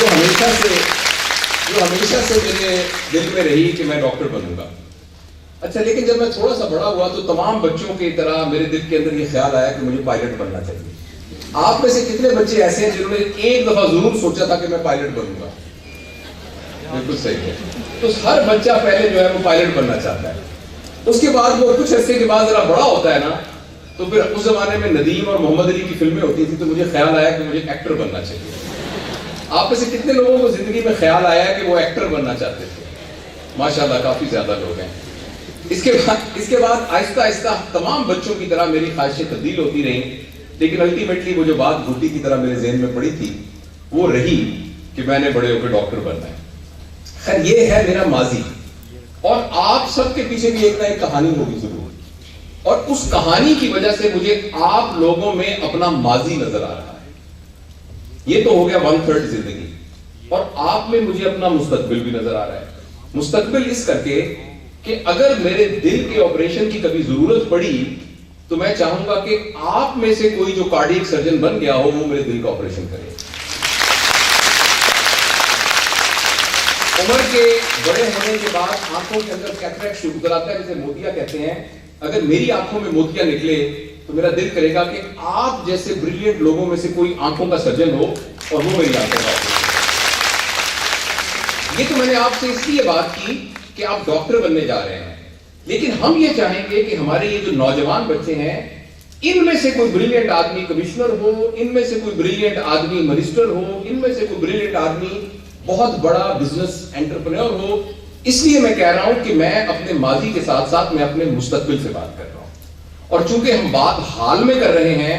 جو ہمیشہ سے میرے دل میں رہی کہ میں ڈاکٹر بنوں گا. اچھا لیکن جب میں تھوڑا سا بڑا ہوا تو تمام بچوں کی طرح میرے دل کے اندر یہ خیال آیا کہ مجھے پائلٹ بننا چاہیے. آپ میں سے کتنے بچے ایسے ہیں جنہوں نے ایک دفعہ ضرور سوچا تھا کہ میں پائلٹ بنوں گا؟ بالکل صحیح ہے. تو ہر بچہ پہلے جو ہے وہ پائلٹ بننا چاہتا ہے. اس کے بعد وہ کچھ عرصے کے بعد ذرا بڑا ہوتا ہے نا, تو پھر اس زمانے میں ندیم اور محمد علی کی فلمیں ہوتی تھی, تو مجھے خیال آیا کہ مجھے ایکٹر بننا چاہیے. آپ میں سے کتنے لوگوں کو زندگی میں خیال آیا کہ وہ ایکٹر بننا چاہتے تھے؟ ماشاءاللہ کافی زیادہ لوگ ہیں. اس کے بعد آہستہ آہستہ تمام بچوں کی طرح میری خواہشیں تبدیل ہوتی رہیں, لیکن الٹیمیٹلی وہ جو بات گھوٹی کی طرح میرے ذہن میں پڑی تھی وہ رہی کہ میں نے بڑے ہو کے ڈاکٹر بننا ہے. خیر یہ ہے میرا ماضی, اور آپ سب کے پیچھے بھی ایک نہ ایک کہانی ہوگی ضرور, اور اس کہانی کی وجہ سے مجھے آپ لوگوں میں اپنا ماضی نظر آ رہا ہے. یہ تو ہو گیا 1/3 زندگی, اور آپ میں مجھے اپنا مستقبل بھی نظر آ رہا ہے. مستقبل اس کر کے کہ اگر میرے دل کے آپریشن کی کبھی ضرورت پڑی تو میں چاہوں گا کہ آپ میں سے کوئی جو کارڈیک سرجن بن گیا ہو وہ میرے دل کا آپریشن کرے. عمر کے بڑے ہونے کے بعد آنکھوں کے اندر کیٹریکٹ شروع کراتا ہے, جسے موتیا کہتے ہیں. اگر میری آنکھوں میں موتیا نکلے تو میرا دل کرے گا کہ آپ جیسے بریلینٹ لوگوں میں سے کوئی آنکھوں کا سرجن ہو اور وہ میری آنکھوں کا. یہ تو میں نے آپ سے اس لیے بات کی کہ آپ ڈاکٹر بننے جا رہے ہیں, لیکن ہم یہ چاہیں گے کہ ہمارے یہ جو نوجوان بچے ہیں ان میں سے کوئی بریلینٹ آدمی کمشنر ہو, ان میں سے کوئی بریلینٹ آدمی منسٹر ہو, ان میں سے کوئی بریلینٹ آدمی بہت بڑا بزنس انٹرپرینور ہو. اس لیے میں کہہ رہا ہوں کہ میں اپنے ماضی کے ساتھ ساتھ میں اپنے مستقبل سے بات کر رہا ہوں. اور چونکہ ہم بات حال میں کر رہے ہیں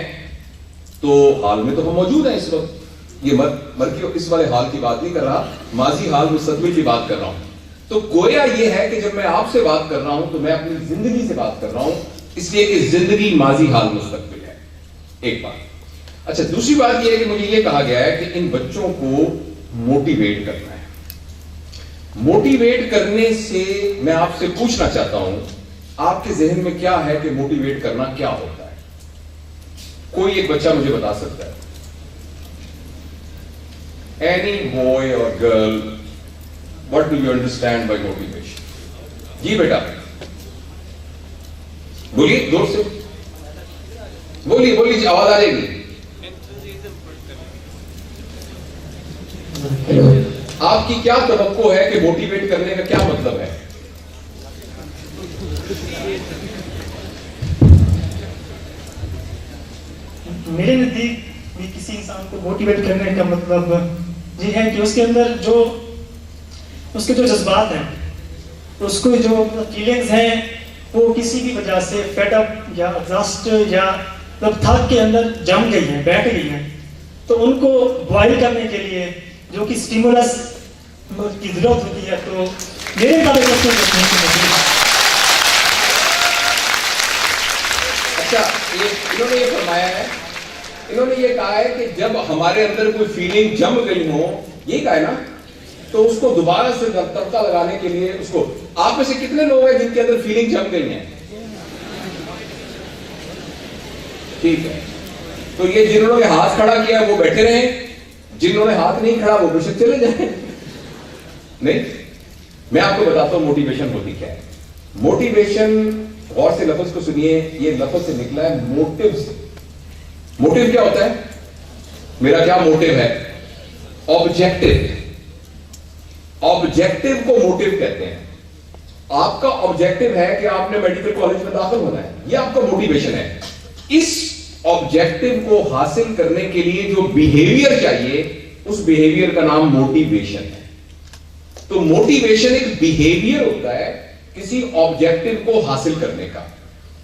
تو حال میں تو ہم موجود ہیں اس وقت. یہ مرکی اس والے حال کی بات نہیں کر رہا, ماضی حال مستقبل کی بات کر رہا ہوں. تو گویا یہ ہے کہ جب میں آپ سے بات کر رہا ہوں تو میں اپنی زندگی سے بات کر رہا ہوں, اس لیے کہ زندگی ماضی حال مستقبل ہے. ایک بات. اچھا دوسری بات یہ ہے کہ مجھے یہ کہا گیا ہے کہ ان بچوں کو موٹیویٹ کرنا ہے. موٹیویٹ کرنے سے میں آپ سے پوچھنا چاہتا ہوں, آپ کے ذہن میں کیا ہے کہ موٹیویٹ کرنا کیا ہوتا ہے؟ کوئی ایک بچہ مجھے بتا سکتا ہے؟ Any boy or girl, what do you understand by motivation? جی بیٹا بولیے, زور سے بولیے, آواز آ جائے گی. آپ کی کیا توقع ہے کہ موٹیویٹ کرنے کا کیا مطلب ہے؟ میرے نزدیک کسی انسان کو موٹیویٹ کرنے کا مطلب یہ ہے کہ اس کے اندر جو اس کے جو جذبات ہیں, اس کو جو فیلنگز ہیں وہ کسی بھی وجہ سے فیڈ اپ یا ایگزاسٹ یا تھک کے اندر جم گئی ہیں, بیٹھ گئی ہیں, تو ان کو بوائل کرنے کے لیے جو کہ سٹیمولس کی ضرورت ہوتی ہے. تو میرے مطابق اچھا انہوں نے یہ فرمایا ہے, انہوں نے یہ کہا ہے کہ جب ہمارے اندر کوئی فیلنگ جم گئی ہو, یہ کہا ہے نا, تو اس کو دوبارہ سے تڑکا لگانے کے لیے اس کو. آپ میں سے کتنے لوگ ہیں جن کے اندر فیلنگ جم گئی ہیں؟ ٹھیک ہے, تو یہ جنہوں نے ہاتھ کھڑا کیا وہ بیٹھے رہیں, جنہوں نے ہاتھ نہیں کھڑا وہ بے شک چلے جائیں. نہیں, میں آپ کو بتاتا ہوں موٹیویشن ہوتی کیا ہے. موٹیویشن, غور سے لفظ کو سنیے, یہ لفظ سے نکلا ہے موٹیو سے. موٹیو کیا ہوتا ہے؟ میرا کیا موٹیو ہے؟ آبجیکٹو. آبجیکٹو کو موٹیو کہتے ہیں. آپ کا آبجیکٹو ہے کہ آپ نے میڈیکل کالج میں داخل ہونا ہے, یہ آپ کا موٹیویشن ہے. اس آبجیکٹو کو حاصل کرنے کے لیے جو بیہیویئر چاہیے اس بیہیویئر کا نام موٹیویشن ہے. تو موٹیویشن ایک بیہیویئر ہوتا ہے کسی آبجیکٹو کو حاصل کرنے کا,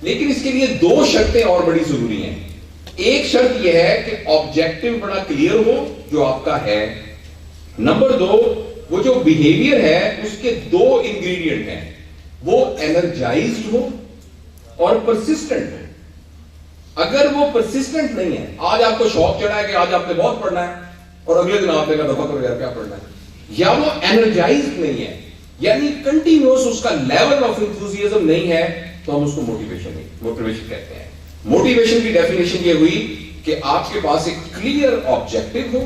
لیکن اس کے لیے 2 شرطیں اور بڑی ضروری ہیں. ایک شرط یہ ہے کہ آبجیکٹو بڑا کلیئر ہو جو آپ کا ہے. نمبر 2, وہ جو بیہیویئر ہے اس کے 2 انگریڈینٹ ہیں, وہ انرجائزڈ ہو اور پرسسٹنٹ ہو. اگر وہ پرسسٹنٹ نہیں ہے, آج آپ کو شوق چڑھا ہے کہ آج آپ نے بہت پڑھنا ہے اور اگلے دن آپ نے کہا دفعہ کرو یار کیا پڑھنا ہے, یا وہ انرجائزڈ نہیں ہے, یعنی کنٹینیوس اس کا لیول آف انتھوزیازم نہیں ہے, تو ہم اس کو موٹیویشن کہتے ہیں. موٹیویشن کی ڈیفینیشن یہ ہوئی کہ آپ کے پاس ایک کلیئر آبجیکٹو ہو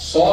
100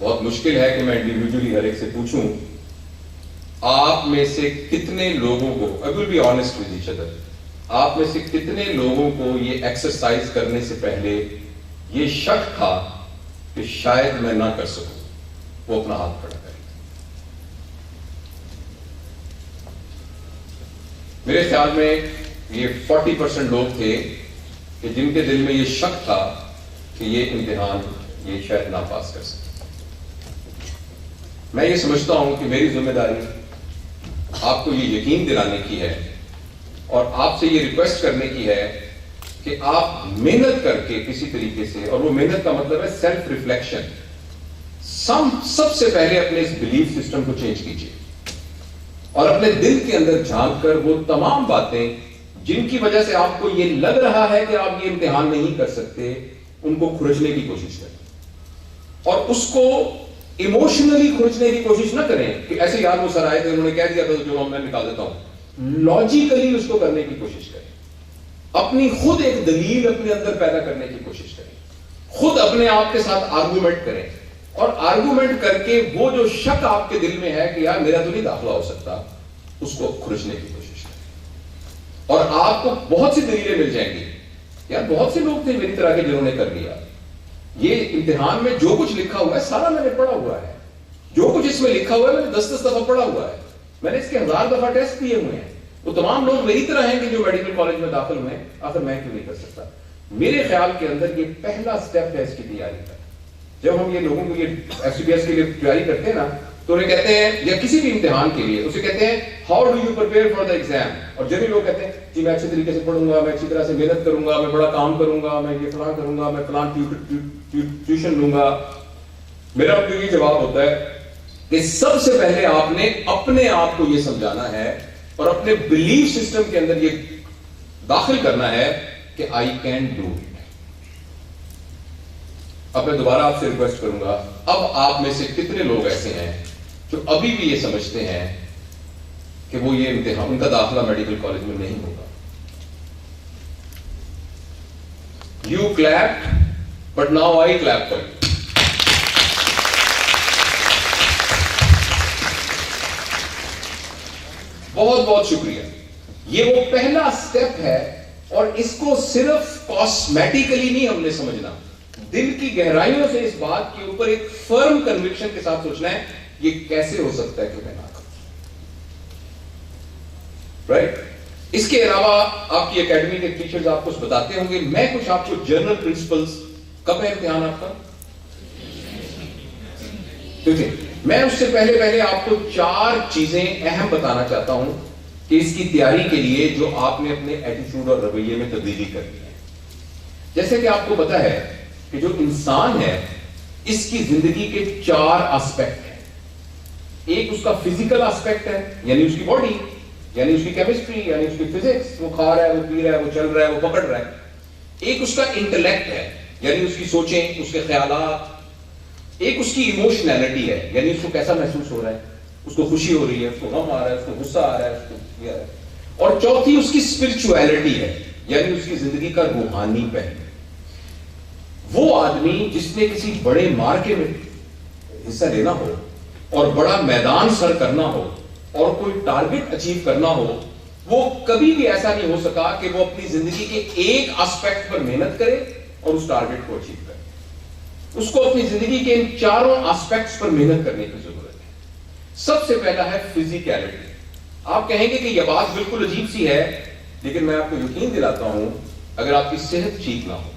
بہت مشکل ہے کہ میں انڈیویجولی ہر ایک سے پوچھوں آپ میں سے کتنے لوگوں کو, I will be honest with each other, آپ میں سے کتنے لوگوں کو یہ ایکسرسائز کرنے سے پہلے یہ شک تھا کہ شاید میں نہ کر سکوں, وہ اپنا ہاتھ کھڑا کرے. میرے خیال میں یہ 40% لوگ تھے کہ جن کے دل میں یہ شک تھا کہ یہ امتحان یہ شاید نہ پاس کر سکے. میں یہ سمجھتا ہوں کہ میری ذمہ داری آپ کو یہ یقین دلانے کی ہے اور آپ سے یہ ریکویسٹ کرنے کی ہے کہ آپ محنت کر کے کسی طریقے سے, اور وہ محنت کا مطلب ہے سیلف ریفلیکشن, سب سے پہلے اپنے اس بلیف سسٹم کو چینج کیجیے اور اپنے دل کے اندر جھانک کر وہ تمام باتیں جن کی وجہ سے آپ کو یہ لگ رہا ہے کہ آپ یہ امتحان نہیں کر سکتے, ان کو کھرچنے کی کوشش کریں. اور اس کو ایموشنلی کھرچنے کی کوشش نہ کریں کہ ایسے یار وہ سر آئے تھے انہوں نے کہہ دیا تھا جو میں نکال دیتا ہوں. لاجیکلی اس کو کرنے کی کوشش کریں, اپنی خود ایک دلیل اپنے اندر پیدا کرنے کی کوشش کریں, خود اپنے آپ کے ساتھ آرگومنٹ کریں اور آرگومنٹ کر کے وہ جو شک آپ کے دل میں ہے کہ یار میرا تو نہیں داخلہ ہو سکتا, اس کو کھرچنے کی کوشش کریں. اور آپ کو بہت سی دلیلیں مل جائیں گی. یار بہت سے لوگ تھے میری طرح کے جنہوں نے کر لیا. یہ امتحان میں جو کچھ لکھا ہوا ہے سارا میں نے پڑھا ہوا ہے, جو کچھ اس میں لکھا ہوا ہے میں نے 10 دفعہ پڑھا ہوا ہے, میں نے اس کے 1000 دفعہ ٹیسٹ کیے ہوئے ہیں. وہ تمام لوگ میری طرح ہیں کہ جو میڈیکل کالج میں داخل ہوئے ہیں, آخر میں کیوں نہیں کر سکتا. میرے خیال کے اندر یہ پہلا سٹیپ ہے اس کی تیاری کا. جب ہم یہ لوگوں کو یہ FCPS کے لیے تیاری کرتے ہیں نا تو انہیں کہتے ہیں, یا کسی بھی امتحان کے لیے اسے کہتے ہیں how do you prepare for the exam. اور جب بھی لوگ کہتے ہیں جی میں اچھے طریقے سے پڑھوں گا, میں اچھی طرح سے محنت کروں گا, میں بڑا کام کروں گا, میں یہ فلاں کروں گا, میں فلاں ٹیوشن لوں گا, میرا آپ کو یہ جواب ہوتا ہے کہ سب سے پہلے آپ نے اپنے آپ کو یہ سمجھانا ہے اور اپنے بلیف سسٹم کے اندر یہ داخل کرنا ہے کہ آئی کین ڈو اٹ. اب میں دوبارہ آپ سے ریکویسٹ کروں گا, اب آپ میں سے کتنے لوگ ایسے ہیں جو ابھی بھی یہ سمجھتے ہیں کہ وہ یہ امتحان ان کا داخلہ میڈیکل کالج میں نہیں ہوگا. You clip but now I clip for you. بہت بہت شکریہ. یہ وہ پہلا سٹیپ ہے اور اس کو صرف کاسمیٹیکلی نہیں ہم نے سمجھنا, دل کی گہرائیوں سے اس بات کے اوپر ایک فرم کنوکشن کے ساتھ سوچنا ہے یہ کیسے ہو سکتا ہے کہ میں نہ کروں. رائٹ. اس کے علاوہ آپ کی اکیڈمی کے ٹیچرز آپ کو بتاتے ہوں گے, میں کچھ آپ کو جنرل پرنسپلز. کب ہے امتحان آپ کا؟ میں اس سے پہلے آپ کو 4 چیزیں اہم بتانا چاہتا ہوں کہ اس کی تیاری کے لیے جو آپ نے اپنے ایٹیٹیوڈ اور رویے میں تبدیلی کرنی ہے. جیسے کہ آپ کو پتا ہے کہ جو انسان ہے اس کی زندگی کے 4 آسپیکٹ ہیں. ایک اس کا فزیکل آسپیکٹ ہے, یعنی اس کی باڈی, یعنی اس کی کیمسٹری, یعنی اس کی فزکس, وہ کھا رہا ہے, وہ پی رہا ہے, وہ چل رہا ہے, وہ پکڑ رہا ہے. ایک اس کا انٹلیکٹ ہے, یعنی اس کی سوچیں, اس کے خیالات. ایک اس کی ایموشنالٹی ہے, یعنی اس کو کیسا محسوس ہو رہا ہے, اس کو خوشی ہو رہی ہے, اس کو غم آ رہا ہے, اس کو غصہ آ رہا ہے, اس کو یہ آ رہا ہے. اور چوتھی اس کی اسپرچویلٹی ہے, یعنی اس کی زندگی کا روحانی پہلو. وہ آدمی جس نے کسی بڑے مارکے میں حصہ لینا ہو اور بڑا میدان سر کرنا ہو اور کوئی ٹارگٹ اچیو کرنا ہو, وہ کبھی بھی ایسا نہیں ہو سکا کہ وہ اپنی زندگی کے ایک آسپیکٹ پر محنت کرے اور اس ٹارگٹ کو اچیو کرے. اس کو اپنی زندگی کے ان 4 آسپیکٹس پر محنت کرنے کی ضرورت ہے. سب سے پہلا ہے فزیکلٹی. آپ کہیں گے کہ یہ بات بالکل عجیب سی ہے, لیکن میں آپ کو یقین دلاتا ہوں اگر آپ کی صحت ٹھیک نہ ہو,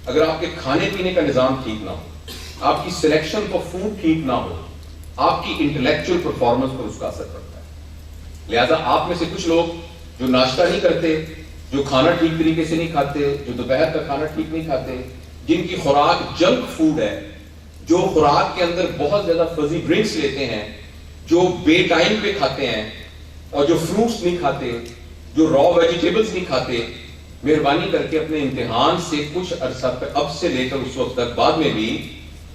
اگر آپ کے کھانے پینے کا نظام ٹھیک نہ ہو, آپ کی سلیکشن آف فوڈ ٹھیک نہ ہو, آپ کی انٹلیکچوئل پرفارمنس پر اس کا اثر پڑتا ہے. لہذا آپ میں سے کچھ لوگ جو ناشتہ نہیں کرتے, جو کھانا ٹھیک طریقے سے نہیں کھاتے, جو دوپہر کا کھانا ٹھیک نہیں کھاتے, جن کی خوراک جنک فوڈ ہے, جو خوراک کے اندر بہت زیادہ فزی ڈرنکس لیتے ہیں, جو بے ٹائم پہ کھاتے ہیں, اور جو فروٹس نہیں کھاتے, جو را ویجیٹیبلز نہیں کھاتے, مہربانی کر کے اپنے امتحان سے کچھ عرصہ تک, اب سے لے کر اس وقت تک بعد میں بھی,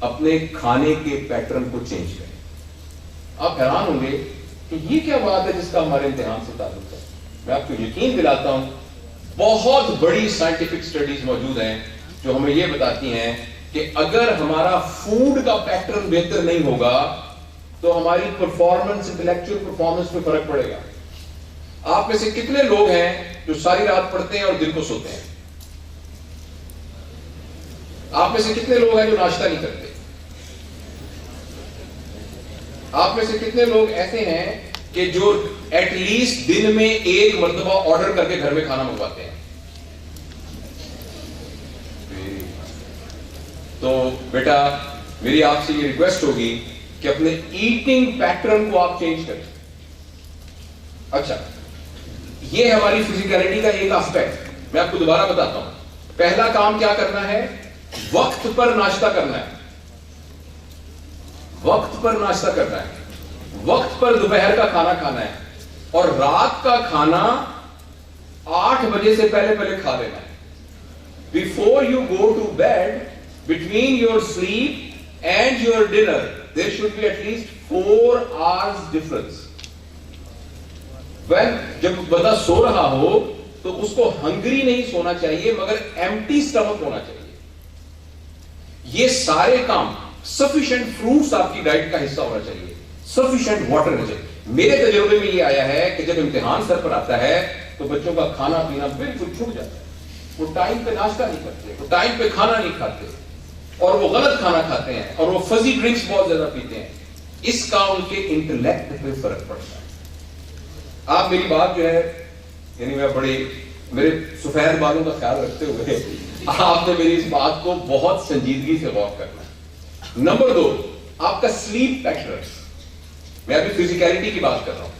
اپنے کھانے کے پیٹرن کو چینج کریں. آپ حیران ہوں گے کہ یہ کیا بات ہے جس کا ہمارے امتحان سے تعلق ہے. میں آپ کو یقین دلاتا ہوں بہت بڑی سائنٹیفک اسٹڈیز موجود ہیں جو ہمیں یہ بتاتی ہیں کہ اگر ہمارا فوڈ کا پیٹرن بہتر نہیں ہوگا تو ہماری پرفارمنس، انٹلیکچوئل پرفارمنس میں فرق پڑے گا. آپ میں سے کتنے لوگ ہیں جو ساری رات پڑھتے ہیں اور دن کو سوتے ہیں؟ آپ میں سے کتنے لوگ ہیں جو ناشتہ نہیں کرتے؟ آپ میں سے کتنے لوگ ایسے ہیں کہ جو ایٹ لیسٹ دن میں ایک مرتبہ آرڈر کر کے گھر میں کھانا منگواتے ہیں؟ تو بیٹا میری آپ سے یہ ریکویسٹ ہوگی کہ اپنے ایٹنگ پیٹرن کو آپ چینج کریں. اچھا، یہ ہماری فزیکلٹی کا ایک آسپیکٹ. میں آپ کو دوبارہ بتاتا ہوں. پہلا کام کیا کرنا ہے؟ وقت پر ناشتہ کرنا ہے. وقت پر ناشتہ کرنا ہے، وقت پر دوپہر کا کھانا کھانا ہے، اور رات کا کھانا 8 بجے سے پہلے کھا لینا ہے. Before you go to bed, between your sleep and your dinner, there should be at least 4 hours difference. جب بندہ سو رہا ہو تو اس کو ہنگری نہیں سونا چاہیے مگر ایمٹی سٹمک ہونا چاہیے. یہ سارے کام، سفیشینٹ فروٹس آپ کی ڈائٹ کا حصہ ہونا چاہیے، سفیشینٹ واٹر ہونا چاہیے. میرے تجربے میں یہ آیا ہے کہ جب امتحان سر پر آتا ہے تو بچوں کا کھانا پینا بالکل چھوٹ جاتا ہے. وہ ٹائم پہ ناشتہ نہیں کرتے، وہ ٹائم پہ کھانا نہیں کھاتے، اور وہ غلط کھانا کھاتے ہیں، اور وہ فزی ڈرنکس بہت زیادہ پیتے ہیں. اس کا ان کے انٹلیکٹ پہ فرق پڑتا ہے. آپ میری بات جو ہے، یعنی میں میرے سفید بالوں کا خیال رکھتے ہوئے آپ نے میری اس بات کو بہت سنجیدگی سے غور کرنا ہے. نمبر 2، آپ کا سلیپ پیٹرن. میں ابھی فزیکلٹی کی بات کر رہا ہوں.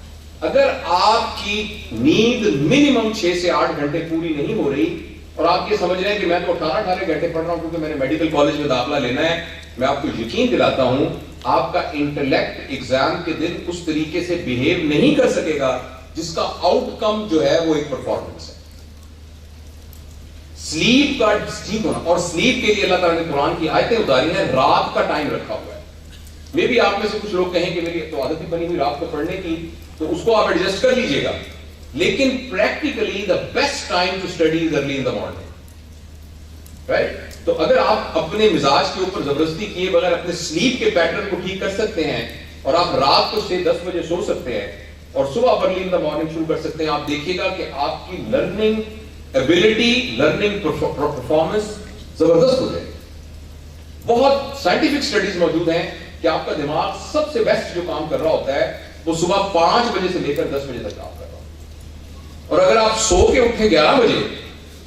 اگر آپ کی نیند منیمم 6 سے 8 گھنٹے پوری نہیں ہو رہی اور آپ یہ سمجھ رہے ہیں کہ میں تو 18 گھنٹے پڑھ رہا ہوں کیونکہ میں نے میڈیکل کالج میں داخلہ لینا ہے، میں آپ کو یقین دلاتا ہوں آپ کا انٹلیکٹ ایگزام کے دن اس طریقے سے بہیو نہیں کر سکے گا جس کا آؤٹ کم جو ہے وہ ایک پرفارمنس ہے. سلیپ کا ٹھیک ہونا، اور سلیپ کے لیے اللہ تعالیٰ نے قرآن کی آیتیں اتاری ہیں، رات کا ٹائم رکھا ہوا ہے. میں بھی آپ میں سے کچھ لوگ کہیں کہ میری تو عادت ہی بنی ہوئی رات کو پڑھنے کی، تو اس کو آپ ایڈجسٹ کر لیجئے گا. لیکن practically the best time to study is early in the morning. Right? تو اگر آپ اپنے مزاج کے اوپر زبردستی کیے بغیر اپنے سلیپ کے پیٹرن کو ٹھیک کر سکتے ہیں اور آپ رات کو 10 بجے سو سکتے ہیں اور صبح ارلی ان دا مارننگ شروع کر سکتے ہیں، آپ دیکھیے گا کہ آپ کی لرننگ ایبلٹی، لرننگ پرفارمنس زبردست ہو جائے گی. بہت سائنٹیفک سٹڈیز موجود ہیں کہ آپ کا دماغ سب سے بیسٹ جو کام کر رہا ہوتا ہے وہ صبح 5 بجے سے لے کر 10 بجے تک کام کر رہا ہوتا ہے. اور اگر آپ سو کے اٹھے 11 بجے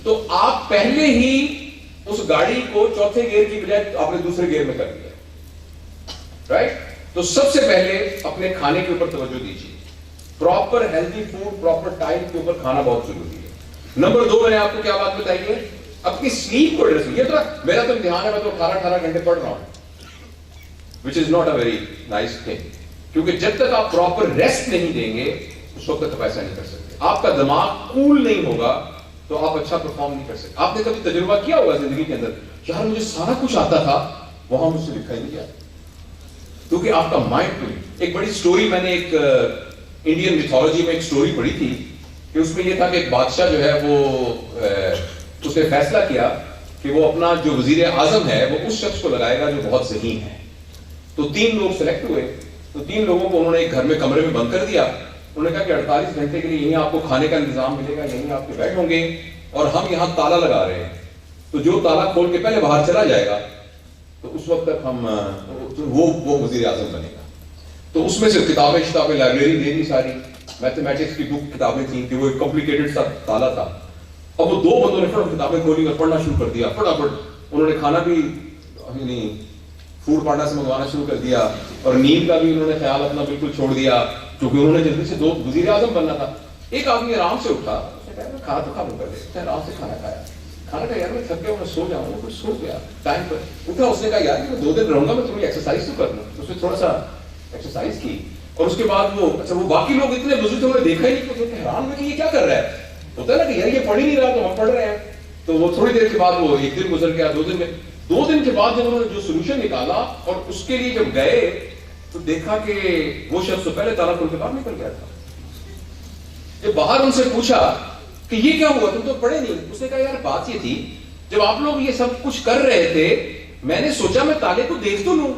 تو آپ پہلے ہی اس گاڑی کو چوتھے گیئر کی بجائے آپ نے دوسرے گیئر میں کر دیا. رائٹ؟ تو سب سے پہلے اپنے کھانے کے اوپر توجہ دیجیے. Proper healthy food, proper time کے اوپر کھانا بہت ضروری ہے. نمبر 2 میں نے آپ کو کیا بات بتائی ہے؟ اپنی سلیپ کو ایڈریس. یہ تو میرا تو امتحان ہے، میں تو 18 گھنٹے پڑھ رہا ہوں، which is not a very nice thing. کیونکہ جب تک آپ پراپر ریسٹ نہیں دیں گے اس وقت تک ایسا نہیں کر سکتے. آپ کا دماغ کول نہیں ہوگا تو آپ اچھا پرفارم نہیں کر سکتے. آپ نے کبھی تجربہ کیا ہوگا زندگی کے اندر، یار مجھے سارا کچھ آتا تھا، وہاں مجھ سے لکھا ہی نہیں گیا، کیونکہ آپ کا مائنڈ. ایک بڑی سٹوری میں نے ایک انڈین میتھولوجی میں ایک سٹوری پڑھی تھی کہ اس میں یہ تھا کہ ایک بادشاہ جو ہے وہ اس نے فیصلہ کیا کہ وہ اپنا جو وزیر اعظم ہے وہ اس شخص کو لگائے گا جو بہت ذہین ہے. تو 3 لوگ سلیکٹ ہوئے. تو 3 لوگوں کو انہوں نے ایک گھر میں کمرے میں بند کر دیا. انہوں نے کہا کہ 48 گھنٹے کے لیے یہیں آپ کو کھانے کا انتظام ملے گا، یہیں آپ کے بیڈ ہوں گے، اور ہم یہاں تالا لگا رہے ہیں. تو جو تالا کھول کے پہلے باہر چلا جائے گا تو اس وقت تک ہم وہ وزیر اعظم بنے گا. تو اس میں سے کتابیں لائبریری دے دی، ساری میتھمیٹکس کی بک کتابیں تھیں کہ وہ ایک کمپلیکیٹڈ سا تالا تھا. اب وہ 2 بندوں نے فٹ کتابیں کھولی اور پڑھنا شروع کر دیا. فٹافٹ انہوں نے کھانا بھی فوڈ پانڈا سے منگوانا شروع کر دیا اور نیند کا بھی انہوں نے خیال اپنا بالکل چھوڑ دیا کیونکہ انہوں نے جلدی سے 2 وزیر اعظم بننا تھا. ایک آدمی آرام سے اٹھا، کھانا تو کھا لوں کر لے، آرام سے کھانا کھایا. کھانا کا یار میں تھک گیا، میں سو جاؤں گا، کچھ سو گیا ٹائم پر اٹھا. اس نے کہا یار میں 2 دن رہوں گا، میں تھوڑی ایکسرسائز تو کر لوں. اس نے تھوڑا سا ایکسرسائز کی اور اس کے بعد وہ باقی لوگ اتنے بزرگ تھے، انہوں نے دیکھا ہی نہیں کہ حیران میں کہ یہ کیا کر رہا ہے. ہوتا ہے نا کہ یار یہ پڑھ ہی نہیں رہا تو ہم پڑھ رہے ہیں. تو وہ تھوڑی دیر کے بعد وہ 1 دن گزر گیا، 2 دن میں 2 دن کے بعد جب انہوں نے جو سولوشن نکالا اور اس کے لیے جب گئے تو دیکھا کہ وہ شخص تو پہلے تالا کھول کے باہر نکل گیا تھا. جب باہر ان سے پوچھا کہ یہ کیا ہوا، تم تو پڑھے نہیں. اس نے کہا یار بات یہ تھی جب آپ لوگ یہ سب کچھ کر رہے تھے میں نے سوچا میں تالے کو دیکھ تو لوں.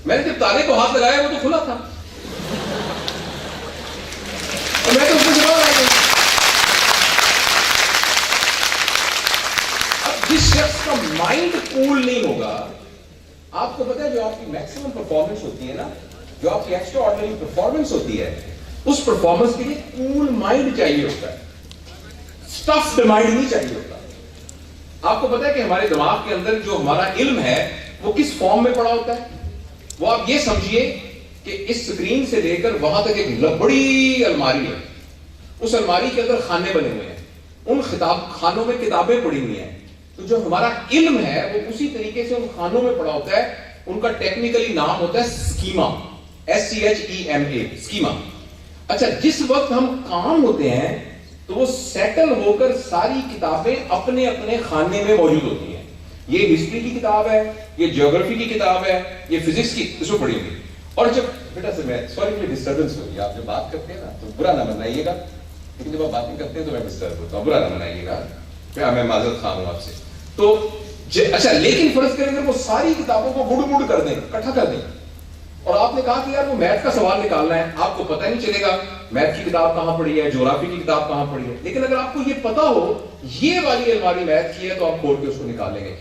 میں نے جب تالے کو ہاتھ لگایا وہ تو کھلا تھا اور میں تو اس میں جواب آ گیا. اب جس شخص کا مائنڈ کول نہیں ہوگا, آپ کو پتا ہے جو آپ کی میکسیمم پرفارمنس ہوتی ہے نا, جو آپ کی ایکسٹرا آرڈنری پرفارمنس ہوتی ہے, اس پرفارمنس کے لیے کول مائنڈ چاہیے ہوتا ہے, اسٹفڈ مائنڈ نہیں چاہیے ہوتا. آپ کو پتا ہے کہ ہمارے دماغ کے اندر جو ہمارا علم ہے وہ کس فارم میں پڑا ہوتا ہے؟ وہ آپ یہ سمجھیے کہ اس سکرین سے لے کر وہاں تک ایک بڑی الماری ہے, اس الماری کے اندر خانے بنے ہوئے ہیں, ان خانوں میں کتابیں پڑی ہوئی ہیں. تو جو ہمارا علم ہے وہ اسی طریقے سے ان خانوں میں پڑا ہوتا ہے. ان کا ٹیکنیکلی نام ہوتا ہے اسکیما, SCHEMA, اسکیما. اچھا, جس وقت ہم کام ہوتے ہیں تو وہ سیٹل ہو کر ساری کتابیں اپنے اپنے خانے میں موجود ہوتی ہیں. یہ ہسٹری کی کتاب ہے, یہ جیوگرافی کی کتاب ہے, یہ فزکس کی, اس میں پڑھی ہوئی. اور جب بیٹا سے میں سوری کہ ڈسٹربنس ہوگی, آپ جب بات کرتے ہیں نا تو برا نہ منائیے گا, لیکن جب آپ باتیں کرتے ہیں تو میں ڈسٹرب ہوتا ہوں, برا نہ منائیے گا, میں معذرت خواہ ہوں آپ سے. تو اچھا, لیکن فرض کریں اگر وہ ساری کتابوں کو گڑ گڑ کر دیں, اکٹھا کر دیں, اور آپ نے کہا کہ یار وہ میتھ کا سوال نکالنا ہے, آپ کو پتہ نہیں چلے گا میتھ کی کتاب کہاں پڑی ہے, جغرافی کی کتاب کہاں پڑی ہے. لیکن اگر آپ کو یہ پتا ہو یہ والی الماری میتھ کی ہے تو آپ کھول کے اس کو نکال لیں گے.